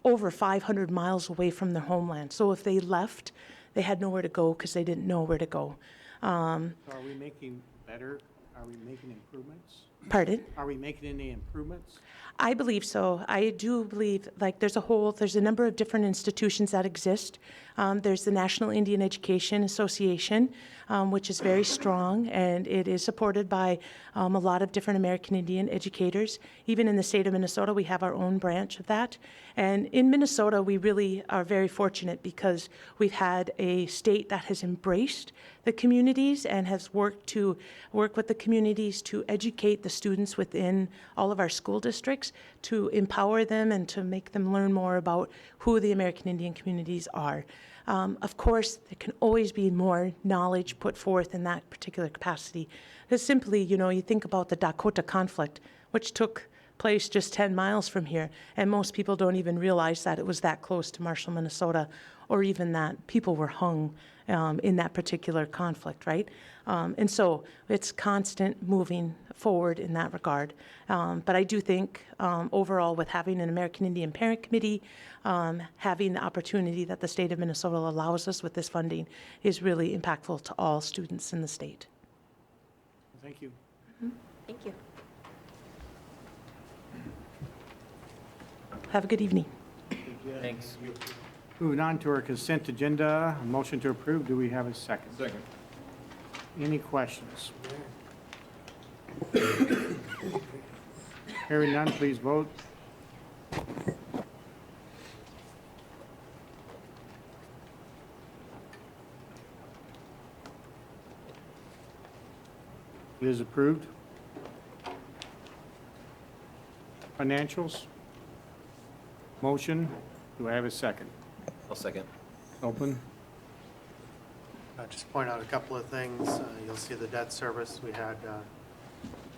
over 500 miles away from their homeland. So if they left, they had nowhere to go because they didn't know where to go. So are we making better? Are we making improvements? Pardon? Are we making any improvements? I believe so. I do believe, like, there's a number of different institutions that exist. There's the National Indian Education Association, which is very strong, and it is supported by a lot of different American Indian educators. Even in the state of Minnesota, we have our own branch of that. And in Minnesota, we really are very fortunate because we've had a state that has embraced the communities and has worked with the communities to educate the students within all of our school districts, to empower them and to make them learn more about who the American Indian communities are. Of course, there can always be more knowledge put forth in that particular capacity. Because simply, you think about the Dakota conflict, which took place just 10 miles from here, and most people don't even realize that it was that close to Marshall, Minnesota, or even that people were hung in that particular conflict, right? And so it's constant moving forward in that regard. But I do think overall with having an American Indian Parent Committee, having the opportunity that the state of Minnesota allows us with this funding is really impactful to all students in the state. Thank you. Thank you. Have a good evening. Thanks. Moving on to our consent agenda, a motion to approve. Do we have a second? Second. Any questions? Hearing none, please vote. It is approved. Financials. Motion. Do I have a second? I'll second. Open. Just point out a couple of things. You'll see the debt service. We had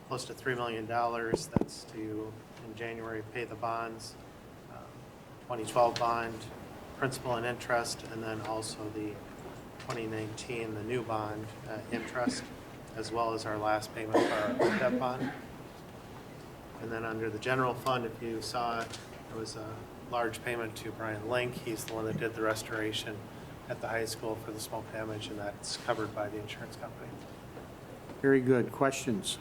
close to $3 million. That's to, in January, pay the bonds, 2012 bond, principal and interest, and then also the 2019, the new bond interest, as well as our last payment for our debt bond. And then under the general fund, if you saw, there was a large payment to Brian Link. He's the one that did the restoration at the high school for the smoke damage, and that's covered by the insurance company. Very good. Questions?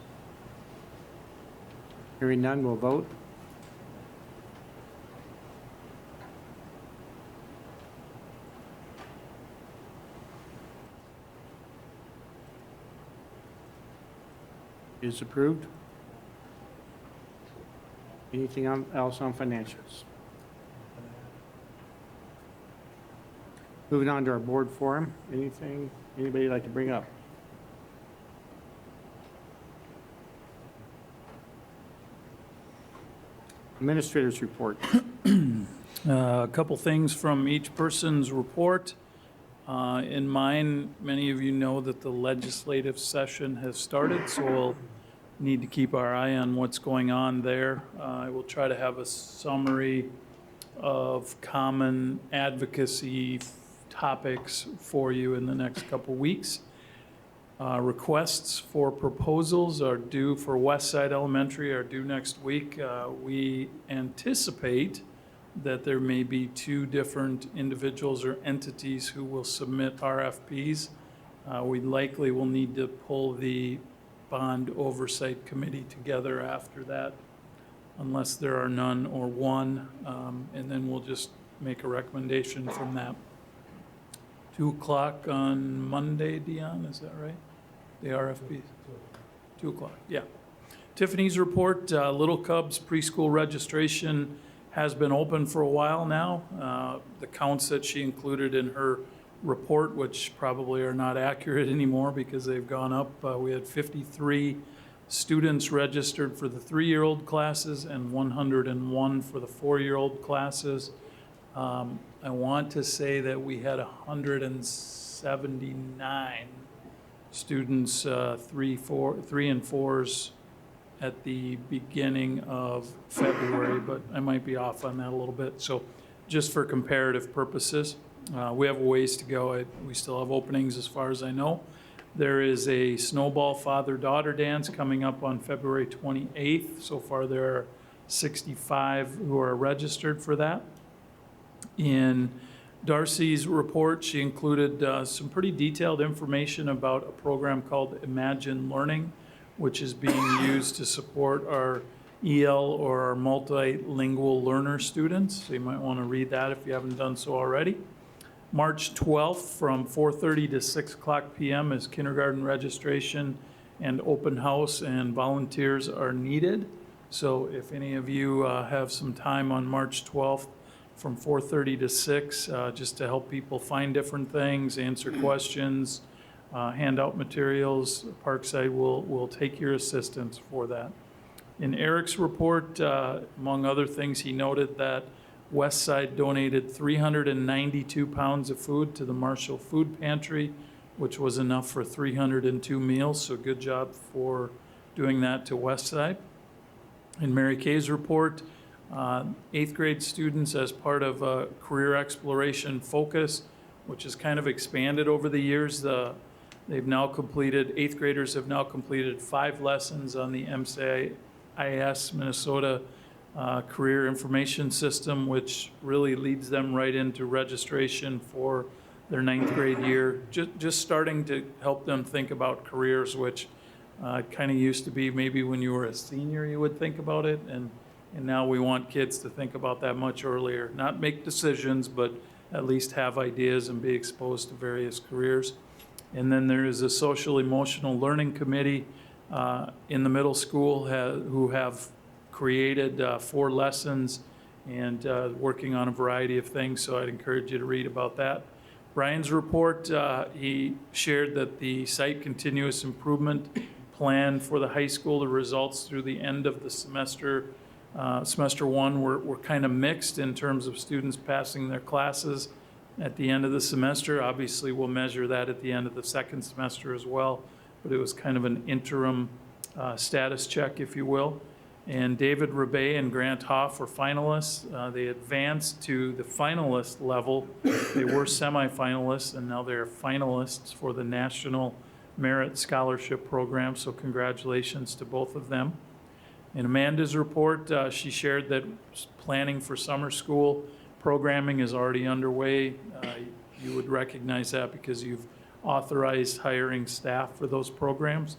Hearing none, we'll vote. Is approved. Anything else on financials? Moving on to our board forum. Anything anybody like to bring up? Administrators report. A couple things from each person's report. In mine, many of you know that the legislative session has started, so we'll need to keep our eye on what's going on there. I will try to have a summary of common advocacy topics for you in the next couple weeks. Requests for proposals are due for West Side Elementary are due next week. We anticipate that there may be 2 different individuals or entities who will submit RFPs. We likely will need to pull the bond oversight committee together after that, unless there are none or one, and then we'll just make a recommendation from that. 2 o'clock on Monday, Dion, is that right? The RFPs? 2 o'clock, yeah. Tiffany's report, Little Cubs preschool registration has been open for a while now. The counts that she included in her report, which probably are not accurate anymore because they've gone up. We had 53 students registered for the 3-year-old classes and 101 for the 4-year-old classes. I want to say that we had 179 students, 3 and 4s at the beginning of February, but I might be off on that a little bit. So just for comparative purposes, we have a ways to go. We still have openings as far as I know. There is a snowball father-daughter dance coming up on February 28th. So far there are 65 who are registered for that. In Darcy's report, she included some pretty detailed information about a program called Imagine Learning, which is being used to support our EL or our multilingual learner students. So you might want to read that if you haven't done so already. March 12th from 4:30 to 6 o'clock p.m. is kindergarten registration and open house, and volunteers are needed. So if any of you have some time on March 12th from 4:30 to 6, just to help people find different things, answer questions, hand out materials, Parkside will take your assistance for that. In Eric's report, among other things, he noted that Westside donated 392 pounds of food to the Marshall Food Pantry, which was enough for 302 meals, so good job for doing that to Westside. In Mary Kay's report, 8th grade students, as part of a career exploration focus, which has kind of expanded over the years, they've now completed, 8th graders have now completed 5 lessons on the MCIS Minnesota Career Information System, which really leads them right into registration for their 9th grade year. Just starting to help them think about careers, which kind of used to be maybe when you were a senior you would think about it, and now we want kids to think about that much earlier. Not make decisions, but at least have ideas and be exposed to various careers. And then there is a social emotional learning committee in the middle school who have created 4 lessons and working on a variety of things, so I'd encourage you to read about that. Brian's report, he shared that the site continuous improvement plan for the high school, the results through the end of the semester, semester 1 were kind of mixed in terms of students passing their classes at the end of the semester. Obviously, we'll measure that at the end of the 2nd semester as well, but it was kind of an interim status check, if you will. And David Rebay and Grant Hoff were finalists. They advanced to the finalist level. They were semifinalists, and now they're finalists for the National Merit Scholarship Program, so congratulations to both of them. In Amanda's report, she shared that planning for summer school programming is already underway. You would recognize that because you've authorized hiring staff for those programs.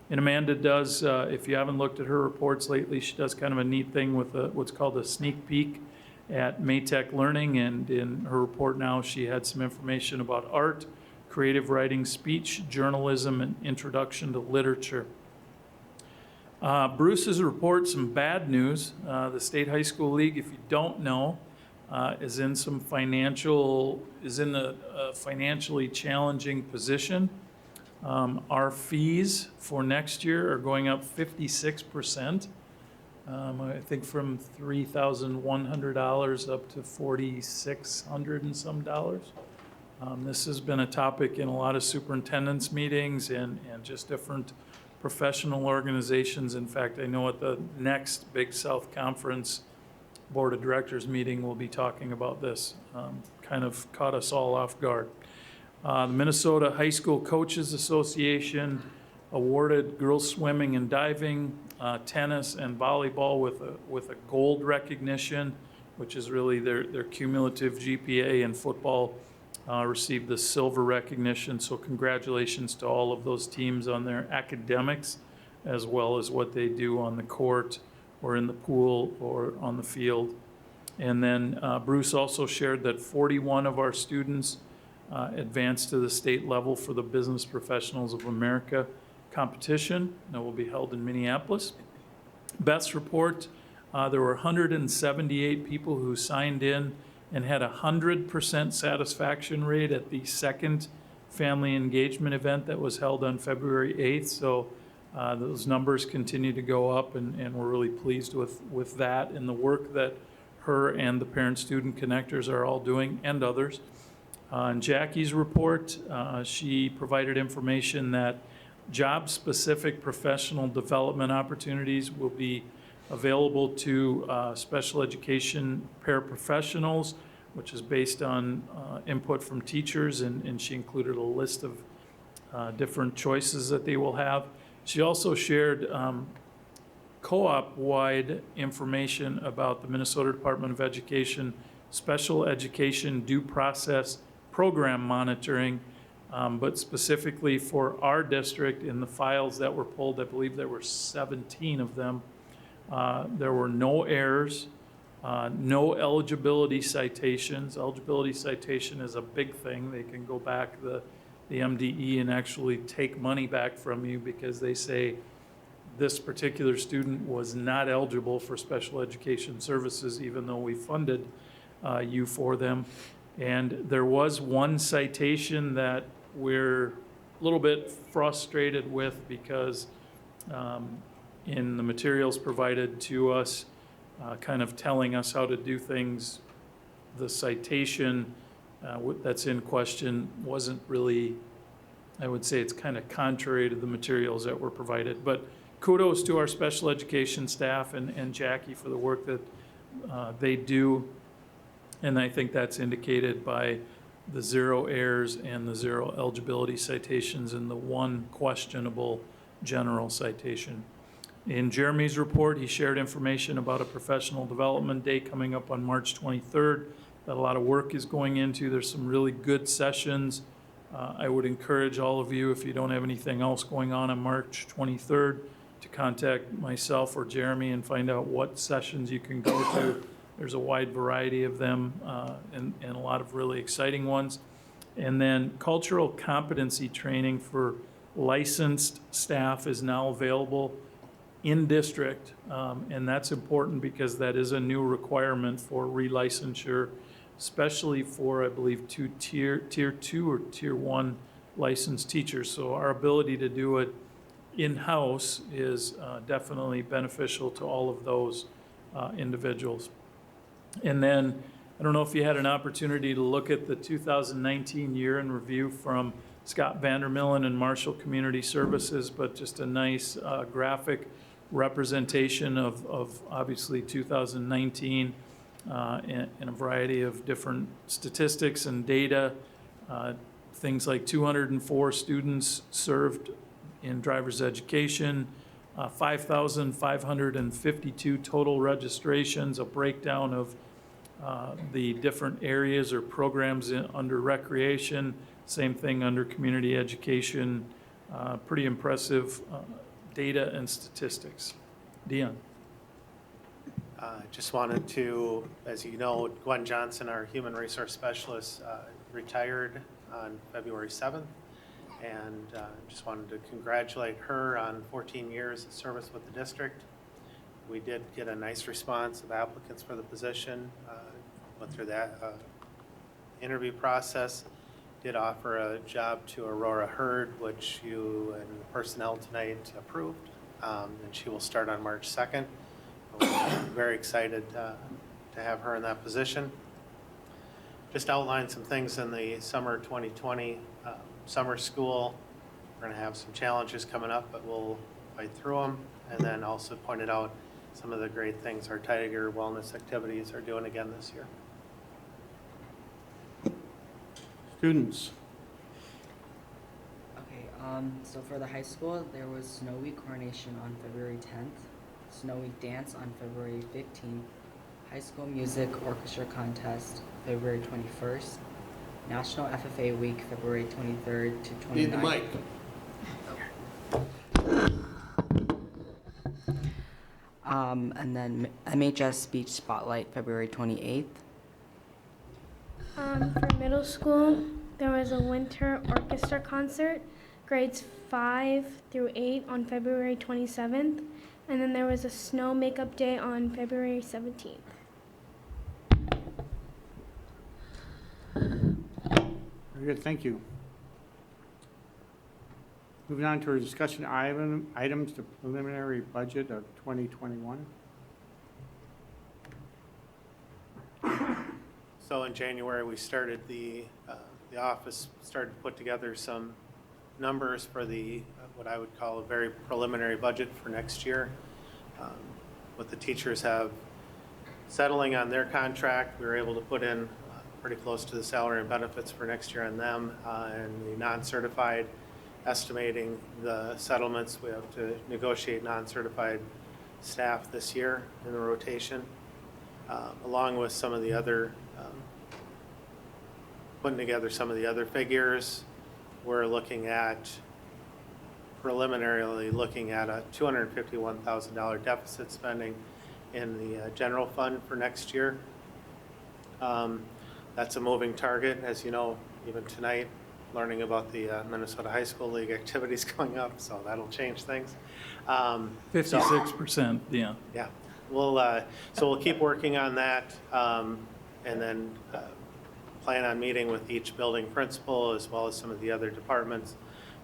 And Amanda does, if you haven't looked at her reports lately, she does kind of a neat thing with what's called a sneak peek at Maytech Learning. And in her report now, she had some information about art, creative writing, speech, journalism, and introduction to literature. Bruce's report, some bad news. The State High School League, if you don't know, is in a financially challenging position. Our fees for next year are going up 56%. I think from $3,100 up to $4,600 and some dollars. This has been a topic in a lot of superintendents' meetings and just different professional organizations. In fact, I know at the next Big South Conference Board of Directors meeting, we'll be talking about this. Kind of caught us all off guard. The Minnesota High School Coaches Association awarded girls swimming and diving, tennis and volleyball with a gold recognition, which is really their cumulative GPA, and football received the silver recognition. So congratulations to all of those teams on their academics, as well as what they do on the court or in the pool or on the field. And then Bruce also shared that 41 of our students advance to the state level for the Business Professionals of America competition that will be held in Minneapolis. Beth's report, there were 178 people who signed in and had a 100% satisfaction rate at the second family engagement event that was held on February 8th. So those numbers continue to go up, and we're really pleased with that and the work that her and the parent-student connectors are all doing, and others. In Jackie's report, she provided information that job-specific professional development opportunities will be available to special education paraprofessionals, which is based on input from teachers, and she included a list of different choices that they will have. She also shared co-op-wide information about the Minnesota Department of Education Special Education Due Process Program Monitoring, but specifically for our district. In the files that were pulled, I believe there were 17 of them. There were no errors, no eligibility citations. Eligibility citation is a big thing. They can go back the MDE and actually take money back from you because they say this particular student was not eligible for special education services even though we funded you for them. And there was one citation that we're a little bit frustrated with because in the materials provided to us, kind of telling us how to do things, the citation that's in question wasn't really, I would say it's kind of contrary to the materials that were provided. But kudos to our special education staff and Jackie for the work that they do. And I think that's indicated by the 0 errors and the 0 eligibility citations and the 1 questionable general citation. In Jeremy's report, he shared information about a professional development day coming up on March 23rd that a lot of work is going into. There's some really good sessions. I would encourage all of you, if you don't have anything else going on March 23rd, to contact myself or Jeremy and find out what sessions you can go to. There's a wide variety of them and a lot of really exciting ones. And then cultural competency training for licensed staff is now available in district, and that's important because that is a new requirement for relicensure, especially for, I believe, tier 2 or tier 1 licensed teachers. So our ability to do it in-house is definitely beneficial to all of those individuals. And then, I don't know if you had an opportunity to look at the 2019 year in review from Scott Vandermillen and Marshall Community Services, but just a nice graphic representation of obviously 2019 in a variety of different statistics and data. Things like 204 students served in driver's education, 5,552 total registrations, a breakdown of the different areas or programs under recreation, same thing under community education. Pretty impressive data and statistics. Dion. Just wanted to, as you know, Gwen Johnson, our human resource specialist, retired on February 7th. And just wanted to congratulate her on 14 years of service with the district. We did get a nice response of applicants for the position. Went through that interview process. Did offer a job to Aurora Hurd, which you and the personnel tonight approved. And she will start on March 2nd. We're very excited to have her in that position. Just outline some things in the summer 2020 summer school. We're going to have some challenges coming up, but we'll fight through them. And then also pointed out some of the great things our Tiger wellness activities are doing again this year. Students. Okay, so for the high school, there was Snow Week coronation on February 10th, Snow Week dance on February 15th, High School Music Orchestra Contest February 21st, National FFA Week February 23rd to 29th. Need the mic. And then MHS Speech Spotlight February 28th. For middle school, there was a winter orchestra concert, grades 5 through 8 on February 27th, and then there was a snow makeup day on February 17th. Very good, thank you. Moving on to our discussion items, the preliminary budget of 2021. So in January, we started the office started to put together some numbers for the what I would call a very preliminary budget for next year. What the teachers have settling on their contract, we were able to put in pretty close to the salary and benefits for next year on them, and the non-certified, estimating the settlements. We have to negotiate non-certified staff this year in the rotation, along with some of the other putting together some of the other figures. We're looking at, preliminarily looking at a $251,000 deficit spending in the general fund for next year. That's a moving target. As you know, even tonight, learning about the Minnesota High School League activities going up, so that'll change things. 56%, yeah. Yeah, so we'll keep working on that, and then plan on meeting with each building principal as well as some of the other departments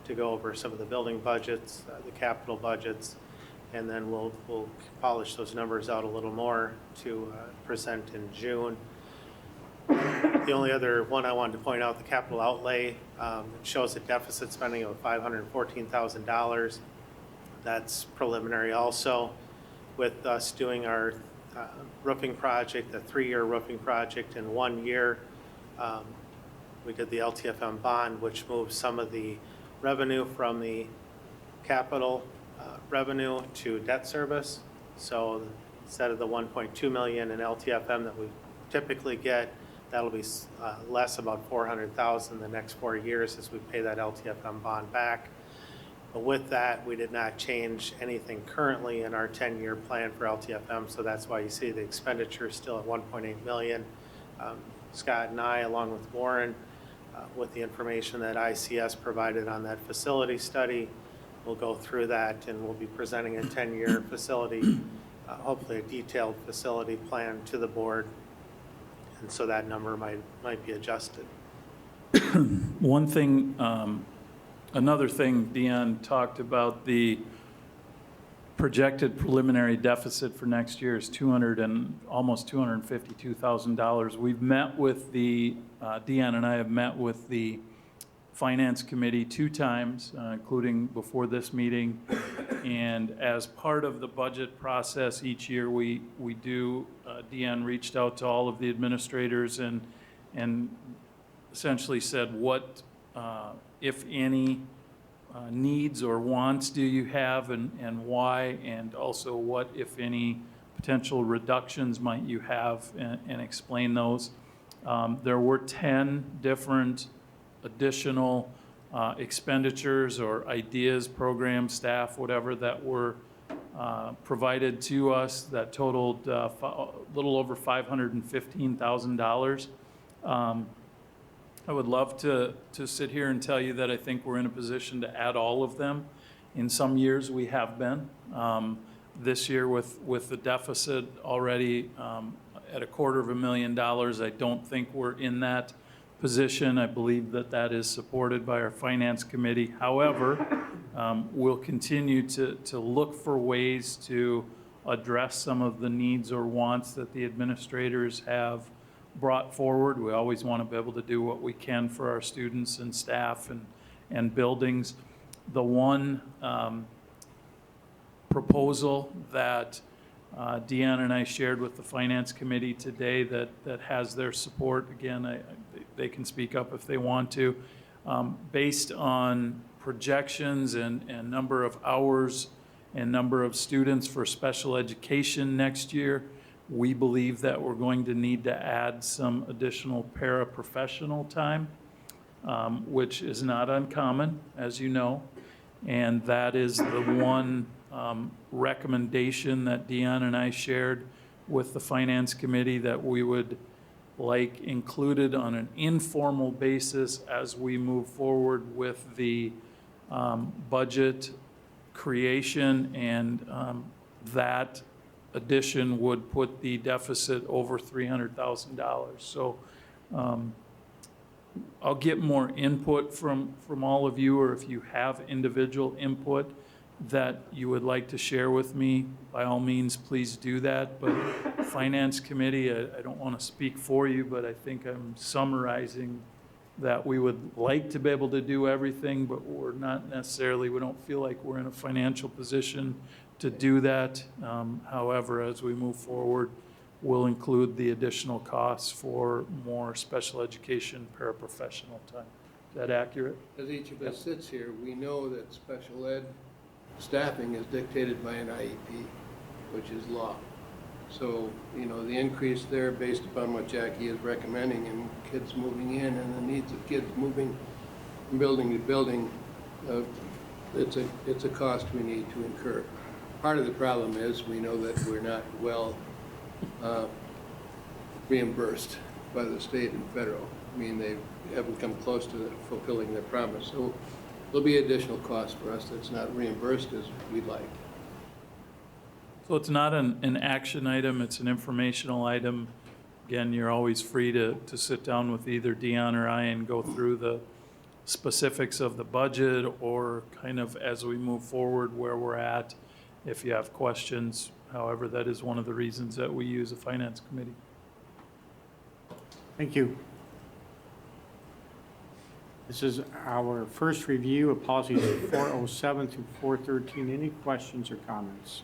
to go over some of the building budgets, the capital budgets, and then we'll polish those numbers out a little more to present in June. The only other one I wanted to point out, the capital outlay, it shows a deficit spending of $514,000. That's preliminary also. With us doing our roofing project, the 3-year roofing project in 1 year, we did the LTFM bond, which moves some of the revenue from the capital revenue to debt service. So instead of the $1.2 million in LTFM that we typically get, that'll be less, about $400,000 the next 4 years as we pay that LTFM bond back. But with that, we did not change anything currently in our 10-year plan for LTFM, so that's why you see the expenditure is still at $1.8 million. Scott and I, along with Warren, with the information that ICS provided on that facility study, we'll go through that and we'll be presenting a 10-year facility, hopefully a detailed facility plan to the board, and so that number might be adjusted. One thing, another thing, Deanne talked about, the projected preliminary deficit for next year is almost $252,000. We've met with Deanne and I have met with the Finance Committee 2 times, including before this meeting. And as part of the budget process each year, we do, Deanne reached out to all of the administrators and essentially said, what, if any, needs or wants do you have, and why, and also what, if any, potential reductions might you have, and explain those. There were 10 different additional expenditures or ideas, programs, staff, whatever, that were provided to us that totaled a little over $515,000. I would love to sit here and tell you that I think we're in a position to add all of them. In some years we have been. This year with the deficit already at $250,000, I don't think we're in that position. I believe that is supported by our Finance Committee. However, we'll continue to look for ways to address some of the needs or wants that the administrators have brought forward. We always want to be able to do what we can for our students and staff and buildings. The one proposal that Deanne and I shared with the Finance Committee today that has their support, again, they can speak up if they want to, based on projections and number of hours and number of students for special education next year. We believe that we're going to need to add some additional paraprofessional time, which is not uncommon, as you know. And that is the one recommendation that Deanne and I shared with the Finance Committee, that we would like included on an informal basis as we move forward with the budget creation, and that addition would put the deficit over $300,000. So I'll get more input from all of you, or if you have individual input that you would like to share with me, by all means, please do that. But Finance Committee, I don't want to speak for you, but I think I'm summarizing that we would like to be able to do everything, but we're not necessarily, we don't feel like we're in a financial position to do that. However, as we move forward, we'll include the additional costs for more special education paraprofessional time. Is that accurate? As each of us sits here, we know that special ed staffing is dictated by an IEP, which is law. So, you know, the increase there based upon what Jackie is recommending and kids moving in and the needs of kids moving from building to building, it's a cost we need to incur. Part of the problem is we know that we're not well reimbursed by the state and federal. I mean, they haven't come close to fulfilling their promise. So there'll be additional costs for us that's not reimbursed as we'd like. So it's not an action item, it's an informational item. Again, you're always free to sit down with either Dion or I and go through the specifics of the budget, or kind of as we move forward where we're at, if you have questions. However, that is one of the reasons that we use a Finance Committee. Thank you. This is our first review of policies 407 through 413. Any questions or comments?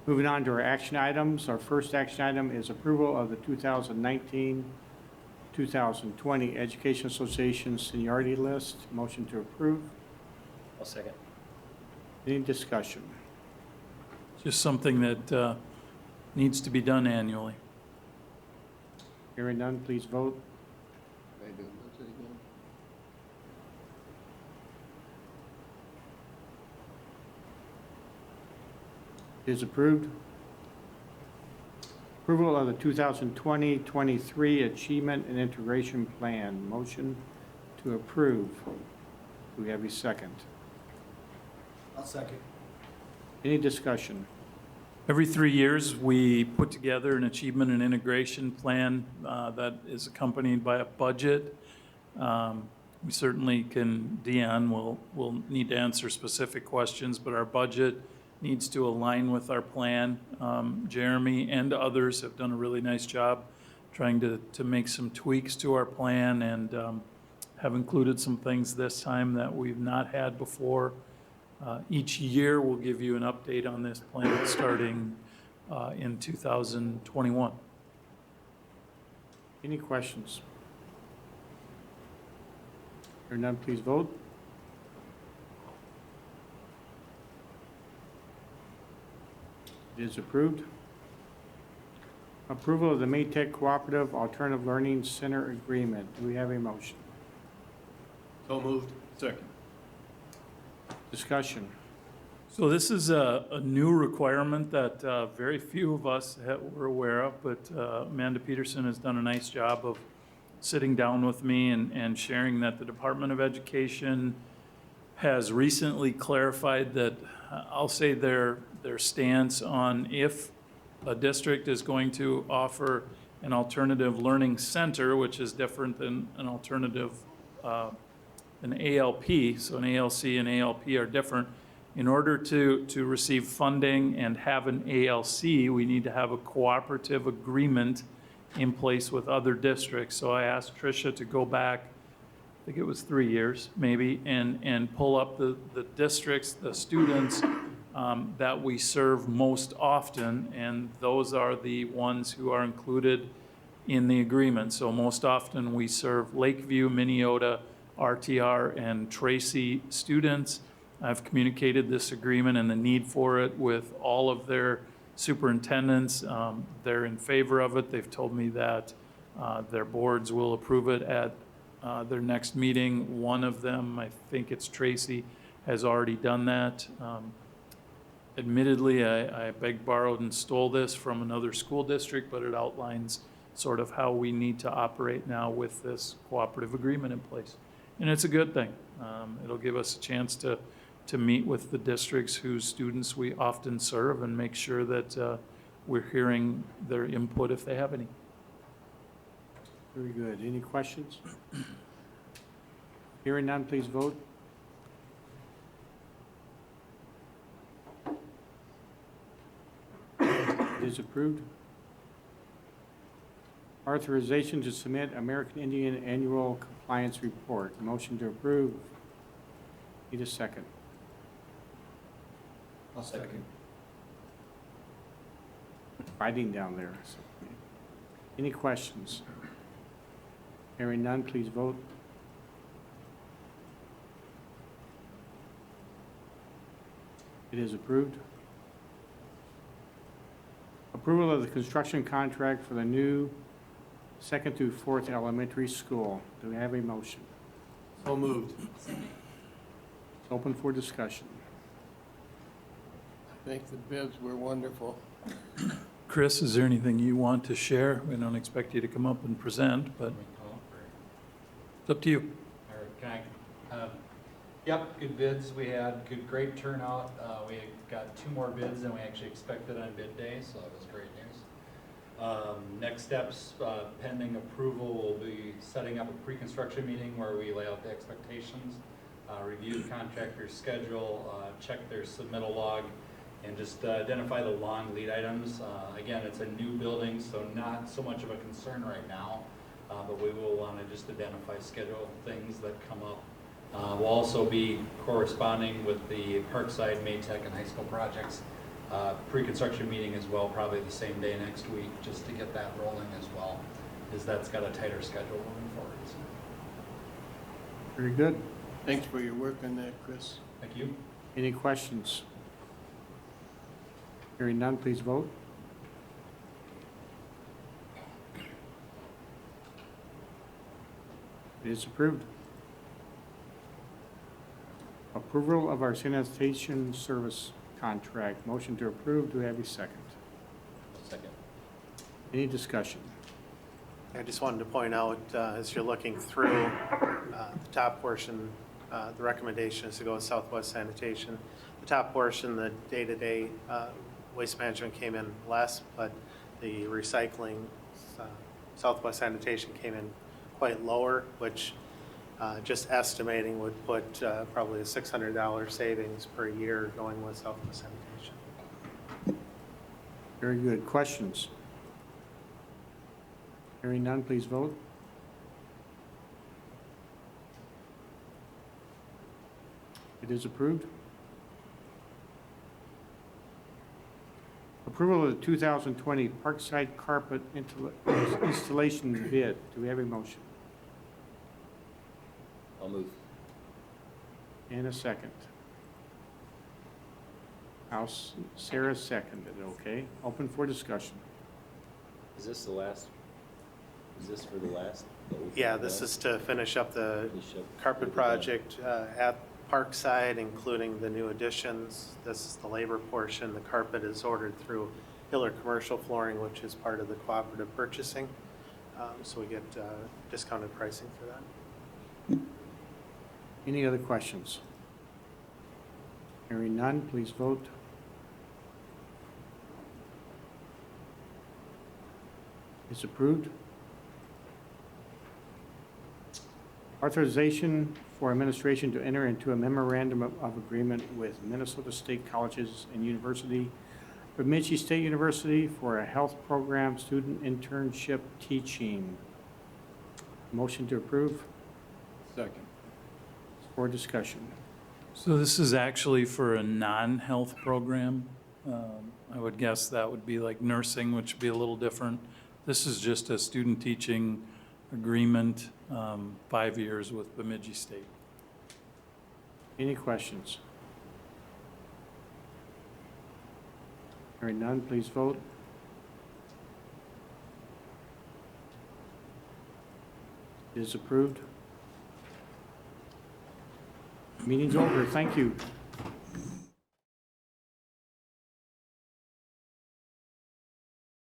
Moving on to our action items. Our first action item is approval of the 2019-2020 Education Association seniority list. Motion to approve. I'll second. Any discussion? Just something that needs to be done annually. Hearing none, please vote. It is approved. Approval of the 2020-23 Achievement and Integration Plan. Motion to approve. Do we have a second? I'll second. Any discussion? Every 3 years, we put together an achievement and integration plan that is accompanied by a budget. We certainly can, Dion will need to answer specific questions, but our budget needs to align with our plan. Jeremy and others have done a really nice job trying to make some tweaks to our plan, and have included some things this time that we've not had before. Each year, we'll give you an update on this plan starting in 2021. Any questions? Hearing none, please vote. It is approved. Approval of the Maytech Cooperative Alternative Learning Center Agreement. Do we have a motion? So moved. Second. Discussion. So this is a new requirement that very few of us were aware of, but Amanda Peterson has done a nice job of sitting down with me and sharing that the Department of Education has recently clarified that, I'll say their stance on if a district is going to offer an alternative learning center, which is different than an alternative, an ALP, so an ALC and ALP are different. In order to receive funding and have an ALC, we need to have a cooperative agreement in place with other districts. So I asked Tricia to go back, I think it was 3 years maybe, and pull up the districts, the students that we serve most often, and those are the ones who are included in the agreement. So most often we serve Lakeview, Minneota, RTR, and Tracy students. I've communicated this agreement and the need for it with all of their superintendents. They're in favor of it. They've told me that their boards will approve it at their next meeting. One of them, I think it's Tracy, has already done that. Admittedly, I begged, borrowed, and stole this from another school district, but it outlines sort of how we need to operate now with this cooperative agreement in place. And it's a good thing. It'll give us a chance to meet with the districts whose students we often serve and make sure that we're hearing their input if they have any. Very good. Any questions? Hearing none, please vote. It is approved. Authorization to submit American Indian Annual Compliance Report. Motion to approve. Need a second. I'll second. Fighting down there. Any questions? Hearing none, please vote. It is approved. Approval of the construction contract for the new 2nd through 4th elementary school. Do we have a motion? So moved. It's open for discussion. I think the bids were wonderful. Chris, is there anything you want to share? We don't expect you to come up and present, but it's up to you. All right, can I, yep, good bids. We had great turnout. We got 2 more bids than we actually expected on bid day, so that was great news. Next steps, pending approval, we'll be setting up a pre-construction meeting where we lay out the expectations, review the contractor's schedule, check their submittal log, and just identify the long lead items. Again, it's a new building, so not so much of a concern right now, but we will want to just identify schedule things that come up. We'll also be corresponding with the Parkside, Maytech, and high school projects pre-construction meeting as well, probably the same day next week, just to get that rolling as well, because that's got a tighter schedule moving forward. So. Very good. Thanks for your work on that, Chris. Thank you. Any questions? Hearing none, please vote. It is approved. Approval of our sanitation service contract. Motion to approve. Do we have a second? Second. Any discussion? I just wanted to point out, as you're looking through the top portion, the recommendation is to go with Southwest Sanitation. The top portion, the day-to-day waste management came in less, but the recycling, Southwest Sanitation came in quite lower, which just estimating would put probably a $600 savings per year going with Southwest Sanitation. Very good. Questions? Hearing none, please vote. It is approved. Approval of the 2020 Parkside Carpet Installation Bid. Do we have a motion? I'll move. And a second. Sarah seconded, okay. Open for discussion. Is this the last? Is this for the last? Yeah, this is to finish up the carpet project at Parkside, including the new additions. This is the labor portion. The carpet is ordered through Hiller Commercial Flooring, which is part of the cooperative purchasing. So we get discounted pricing for that. Any other questions? Hearing none, please vote. It's approved. Authorization for administration to enter into a memorandum of agreement with Minnesota State Colleges and University, Bemidji State University for a health program student internship teaching. Motion to approve. Second. For discussion. So this is actually for a non-health program. I would guess that would be like nursing, which would be a little different. This is just a student teaching agreement, 5 years with Bemidji State. Any questions? Hearing none, please vote. It is approved. Meeting's over. Thank you.